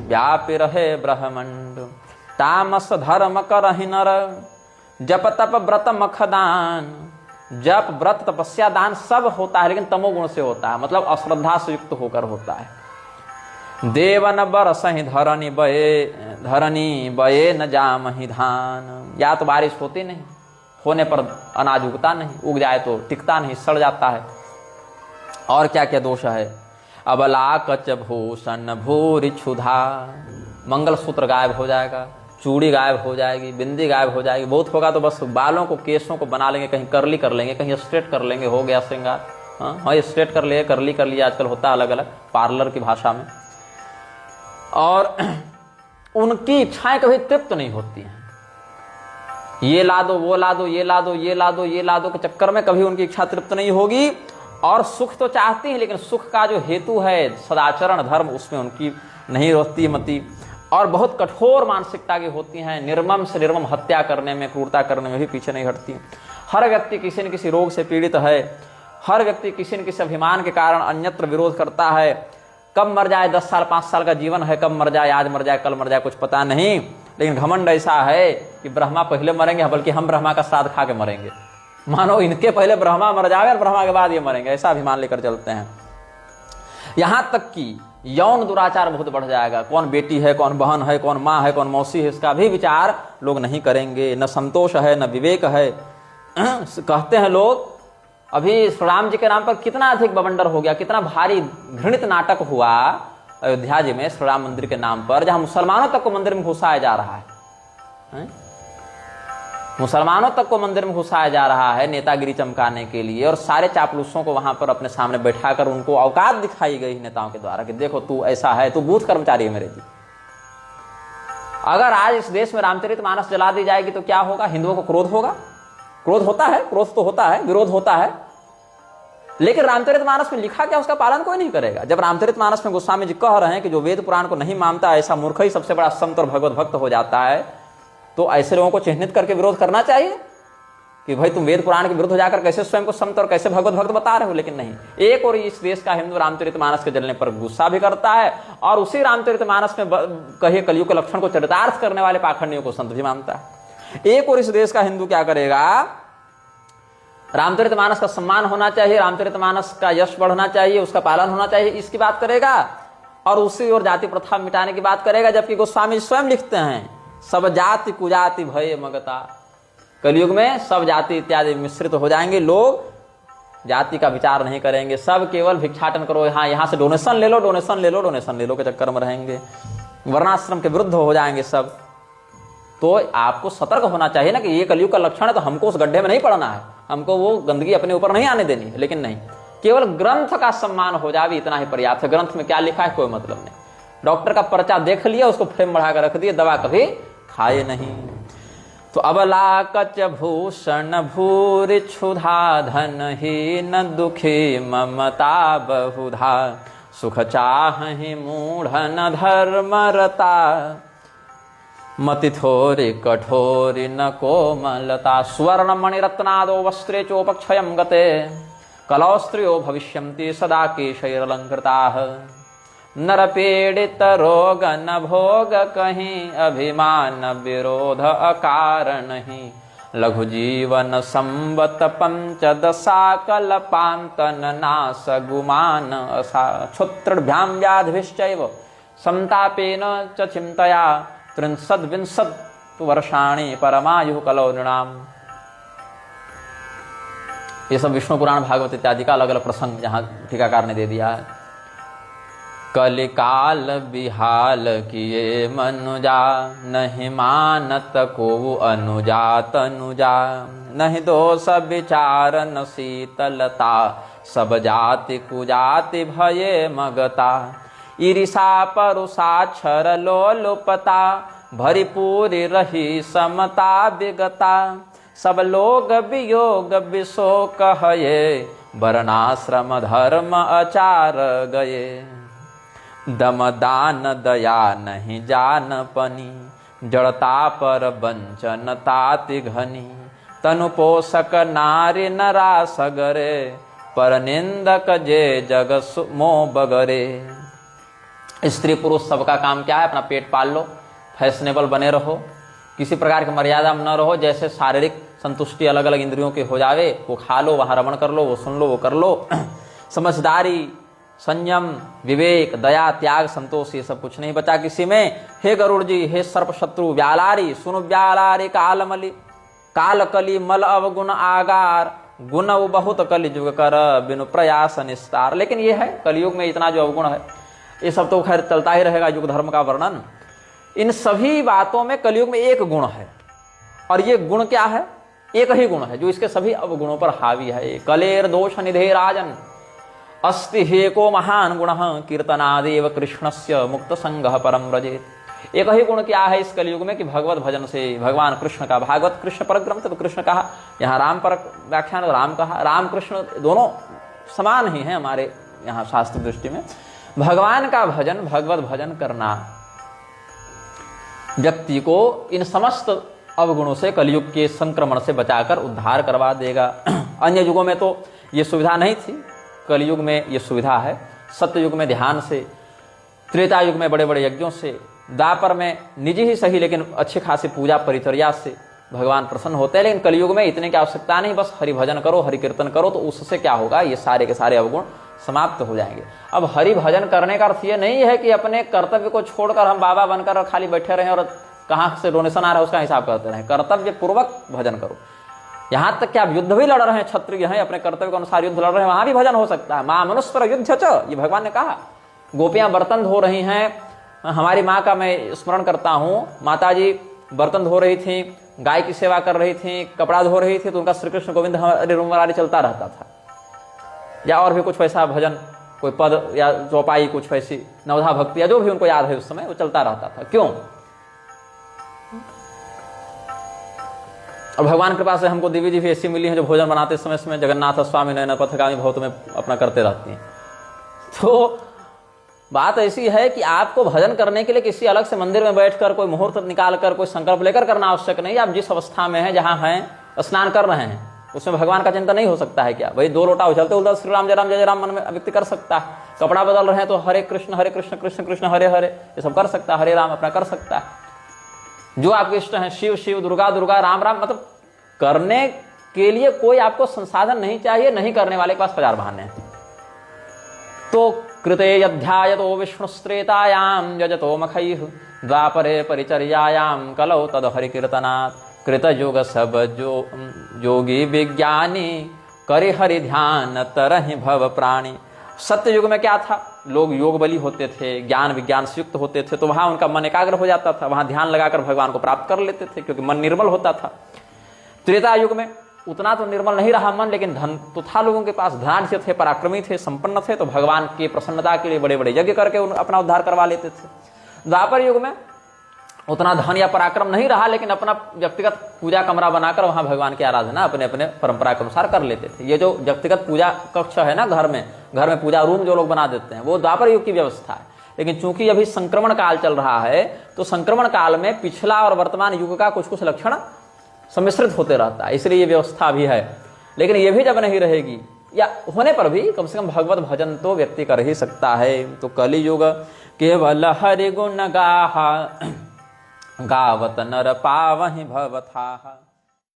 व्यापि रहे ब्रह्मंड। तामस धर्म करहि नर जप तप व्रत मखदान। जप व्रत तपस्या दान सब होता है लेकिन तमोगुण से होता है, मतलब अश्रद्धा से युक्त होकर होता है। देवन बरसहि धरनी बये न जामहि धान। या तो बारिश होती नहीं, होने पर अनाज उगता नहीं, उग जाए तो टिकता नहीं, सड़ जाता है। और क्या क्या दोष है। अबला कच भूषण भूरि क्षुधा। मंगलसूत्र गायब हो जाएगा, चूड़ी गायब हो जाएगी, बिंदी गायब हो जाएगी। बहुत होगा तो बस बालों को केसों को बना लेंगे, कहीं कर्ली कर लेंगे, कहीं स्ट्रेट कर लेंगे, हो गया श्रृंगार। हाँ स्ट्रेट कर लिए, कर्ली कर लिया, आजकल होता है अलग अलग पार्लर की भाषा में। और उनकी इच्छाएं कभी तृप्त नहीं होती हैं। ये ला दो वो ला दो, ये ला दो ये ला दो ये ला दो के चक्कर में कभी उनकी इच्छा तृप्त नहीं होगी। और सुख तो चाहती है लेकिन सुख का जो हेतु है सदाचरण धर्म, उसमें उनकी नहीं रहती मति। और बहुत कठोर मानसिकता की होती हैं, निर्मम से निर्मम हत्या करने में, क्रूरता करने में भी पीछे नहीं हटती। हर व्यक्ति किसी न किसी रोग से पीड़ित है, हर व्यक्ति किसी न किसी अभिमान के कारण अन्यत्र विरोध करता है। कब मर जाए, 10 साल 5 साल का जीवन है, कब मर जाए, आज मर जाए कल मर जाए कुछ पता नहीं। लेकिन घमंड ऐसा है कि ब्रह्मा पहले मरेंगे, बल्कि हम ब्रह्मा का श्राद्ध खा के मरेंगे। मानो इनके पहले ब्रह्मा मर जाए और ब्रह्मा के बाद ये मरेंगे, ऐसा अभिमान लेकर चलते हैं। यहां तक कि यौन दुराचार बहुत बढ़ जाएगा। कौन बेटी है, कौन बहन है, कौन माँ है, कौन मौसी है, इसका भी विचार लोग नहीं करेंगे। न संतोष है न विवेक है। कहते हैं लोग, अभी श्री राम जी के नाम पर कितना अधिक बवंडर हो गया, कितना भारी घृणित नाटक हुआ अयोध्या जी में श्री राम मंदिर के नाम पर, जहां मुसलमानों तक को मंदिर में घुसाया जा रहा है। मुसलमानों तक को मंदिर में घुसाया जा रहा है नेतागिरी चमकाने के लिए। और सारे चापलूसों को वहां पर अपने सामने बैठाकर उनको औकात दिखाई गई नेताओं के द्वारा कि देखो तू ऐसा है, तू बूथ कर्मचारी है मेरे जी। अगर आज इस देश में रामचरितमानस जला दी जाएगी तो क्या होगा? हिंदुओं को क्रोध होगा। क्रोध होता है, क्रोध तो होता है, विरोध होता है, लेकिन रामचरितमानस में लिखा क्या उसका पालन कोई नहीं करेगा। जब रामचरितमानस में गोस्वामी जी कह रहे हैं कि जो वेद पुराण को नहीं मानता ऐसा मूर्ख ही सबसे बड़ा संत और भगवत भक्त हो जाता है, तो ऐसे लोगों को चिन्हित करके विरोध करना चाहिए कि भाई तुम वेद पुराण के विरुद्ध जाकर कैसे स्वयं को संत और कैसे भगवत भक्त बता रहे हो। लेकिन नहीं, एक और इस देश का हिंदू रामचरितमानस के जलने पर गुस्सा भी करता है और उसी रामचरितमानस में कहे कलियुग के लक्षण को चरितार्थ करने वाले पाखंडियों को संत भी मानता है। एक और इस देश का हिंदू क्या करेगा? रामचरितमानस का सम्मान होना चाहिए, रामचरितमानस का यश बढ़ना चाहिए, उसका पालन होना चाहिए, इसकी बात करेगा। और उसी ओर जाति प्रथा मिटाने की बात करेगा। जबकि गोस्वामी स्वयं लिखते हैं, सब जाति कुजाति भय मगता। कलयुग में सब जाति इत्यादि मिश्रित हो जाएंगे, लोग जाति का विचार नहीं करेंगे, सब केवल भिक्षाटन करो, यहाँ से डोनेशन ले लो, डोनेशन ले लो, डोनेशन ले लो के चक्कर में रहेंगे, वर्णाश्रम के विरुद्ध हो जाएंगे सब। तो आपको सतर्क होना चाहिए ना कि ये कलयुग का लक्षण है, तो हमको उस गड्ढे में नहीं पड़ना है, हमको वो गंदगी अपने ऊपर नहीं आने देनी है। लेकिन नहीं, केवल ग्रंथ का सम्मान हो जाए इतना ही पर्याप्त है। ग्रंथ में क्या लिखा है कोई मतलब नहीं। डॉक्टर का पर्चा देख लिया, उसको फ्रेम बढ़ाकर रख दिया, दवा कभी खाए नहीं। तो अबला कच भूषण भूरि क्षुधा धनहीन दुखी ममता बहुधा सुख चाहि मूढ़न धर्मरता मति थोरि कठोरि न कोमलता स्वर्ण मणिरत्नादो वस्त्रे चोपक्षयं गते कलौ स्त्रियो भविष्यन्ति सदा केशैरलंकृताः नर पीड़ित रोग न भोग कहीं, अभिमान विरोध अकारण ही। लघु जीवन संवत पंचदशा कल्पांतन नाश गुमान असा। क्षुत्रभ्याम व्याधिभिश्चैव संतापेन च चिंतया, 63 वर्षाणि परमायु कलौ नृणाम। ये सब विष्णु पुराण भागवत इत्यादि का अलग अलग प्रसंग यहाँ टीकाकार ने दे दिया है। कलिकाल बिहाल किए मनुजा, नहीं मानत को अनुजा तनुजा। नहीं दोष विचार न शीतलता, सब जाति कुजाति भये मगता। ईर्षा परुषाक्षर लोलुपता, भरिपूरी रही समता विगता। सब लोग वियोग विशोक हये, वर्णाश्रम धर्म आचार गए। दम दान दया नहीं जान पनी, जड़ता पर वंचन ताति घनी। तनु पोषक नारी नरा सगरे, पर निंदक जे जग मोह बगरे। स्त्री पुरुष सबका काम क्या है? अपना पेट पाल लो, फैशनेबल बने रहो, किसी प्रकार की मर्यादा में न रहो। जैसे शारीरिक संतुष्टि अलग अलग इंद्रियों की हो जावे, वो खा लो, वहां रमण कर लो, वो सुन लो, वो कर लो। समझदारी, संयम, विवेक, दया, त्याग, संतोष, ये सब कुछ नहीं बचा किसी में। हे गरुड़ जी, हे सर्प शत्रु व्यालारी, सुनु व्यालारी कालमली। काल कली मल अवगुण आगार, गुण बहुत कलि जुग कर, बिनु प्रयास निस्तार। लेकिन ये है कलयुग में इतना जो अवगुण है, ये सब तो खैर चलता ही रहेगा, युग धर्म का वर्णन। इन सभी बातों में कलयुग में एक गुण है, और ये गुण क्या है? एक ही गुण है जो इसके सभी अवगुणों पर हावी है। कलेर दोष निधे राजन, अस्ति हेको महान गुण, कीर्तनादेव कृष्णस्य मुक्त संग परम व्रजेत। एक ही गुण क्या है इस कलयुग में कि भगवत भजन से भगवान कृष्ण का, भागवत कृष्ण पर ग्रंथ तो कृष्ण कहा, यहाँ राम पर व्याख्यान राम कहा। राम कृष्ण दोनों समान ही हैं हमारे यहाँ शास्त्र दृष्टि में। भगवान का भजन, भगवत भजन करना व्यक्ति को इन समस्त अवगुणों से, कलयुग के संक्रमण से बचाकर उद्धार करवा देगा। अन्य युगों में तो ये सुविधा नहीं थी, कलयुग में ये सुविधा है। सत्य युग में ध्यान से, त्रेता युग में बड़े बड़े यज्ञों से, द्वापर में निजी ही सही लेकिन अच्छी खासी पूजा परिचर्या से भगवान प्रसन्न होते हैं। लेकिन कलयुग में इतने की आवश्यकता नहीं, बस हरि भजन करो, हरि कीर्तन करो, तो उससे क्या होगा? ये सारे के सारे अवगुण समाप्त हो जाएंगे। अब हरि भजन करने का अर्थ ये नहीं है कि अपने कर्तव्य को छोड़कर हम बाबा बनकर और खाली बैठे रहें और कहाँ से डोनेशन आ रहा है उसका हिसाब करते रहें। कर्तव्य पूर्वक भजन करो। यहाँ तक कि आप युद्ध भी लड़ रहे हैं, क्षत्रिय हैं, अपने कर्तव्य के अनुसार युद्ध लड़ रहे हैं, वहां भी भजन हो सकता है। मां मनुस्तर युद्ध च, ये भगवान ने कहा। गोपियां बर्तन धो रही हैं, हमारी माँ का मैं स्मरण करता हूँ, माता जी बर्तन धो रही थी, गाय की सेवा कर रही थी, कपड़ा धो रही थी, तो उनका श्री कृष्ण गोविंद हरे रुमरारी चलता रहता था। या और भी कुछ वैसा भजन, कोई पद या चौपाई, कुछ वैसी नवधा भक्ति या जो भी उनको याद है उस समय, वो चलता रहता था। क्यों? और भगवान कृपा से हमको देवी जी भी ऐसी मिली हैं जो भोजन बनाते समय जगन्नाथ स्वामी नयन पथगामी भव में अपना करते रहती हैं। तो बात ऐसी है कि आपको भजन करने के लिए किसी अलग से मंदिर में बैठकर कोई मुहूर्त निकालकर कोई संकल्प लेकर करना आवश्यक नहीं। आप जिस अवस्था में हैं, जहां हैं, स्नान कर रहे हैं, उसमें भगवान का चिंतन नहीं हो सकता है क्या? भाई 2 लोटा उछलते उधर श्री राम जय राम मन में व्यक्त कर सकता है। कपड़ा बदल रहे हैं तो हरे कृष्ण कृष्ण कृष्ण हरे हरे, ये सब कर सकता है। हरे राम अपना कर सकता है। जो आपके इष्ट हैं, शिव शिव, दुर्गा दुर्गा, राम राम, मतलब करने के लिए कोई आपको संसाधन नहीं चाहिए। नहीं करने वाले के पास 1000 बहाने हैं। तो कृते अध्यायतो विष्णुस्त्रेतायाम यजतो मखैः, द्वापरे परिचर्यायाम कलौ तद हरि कीर्तनात्। कृत युग सब जो योगी विज्ञानी, करे हरि ध्यान तरहि भव प्राणी। सत्य युग में क्या था? लोग योग बली होते थे, ज्ञान विज्ञान से युक्त होते थे, तो वहां उनका मन एकाग्र हो जाता था, वहां ध्यान लगाकर भगवान को प्राप्त कर लेते थे, क्योंकि मन निर्मल होता था। त्रेता युग में उतना तो निर्मल नहीं रहा मन, लेकिन धन तो था लोगों के पास, धनाढ्य थे, पराक्रमी थे, संपन्न थे, तो भगवान की प्रसन्नता के लिए बड़े बड़े यज्ञ करके अपना उद्धार करवा लेते थे। द्वापर युग में उतना धन या पराक्रम नहीं रहा, लेकिन अपना व्यक्तिगत पूजा कमरा बनाकर वहां भगवान की आराधना अपने अपने परंपरा के अनुसार कर लेते थे। ये जो व्यक्तिगत पूजा कक्ष है ना, घर में पूजा रूम जो लोग बना देते हैं, वो द्वापर युग की व्यवस्था है। लेकिन चूंकि अभी संक्रमण काल चल रहा है, तो संक्रमण काल में पिछला और वर्तमान युग का कुछ लक्षण सम्मिश्रित होते रहता है, इसलिए ये व्यवस्था भी है। लेकिन ये भी जब नहीं रहेगी या होने पर भी कम से कम भगवत भजन तो व्यक्ति कर ही सकता है। तो कलियुग केवल हरि गुण गाहा, गावत नर पावहि भवथाहा।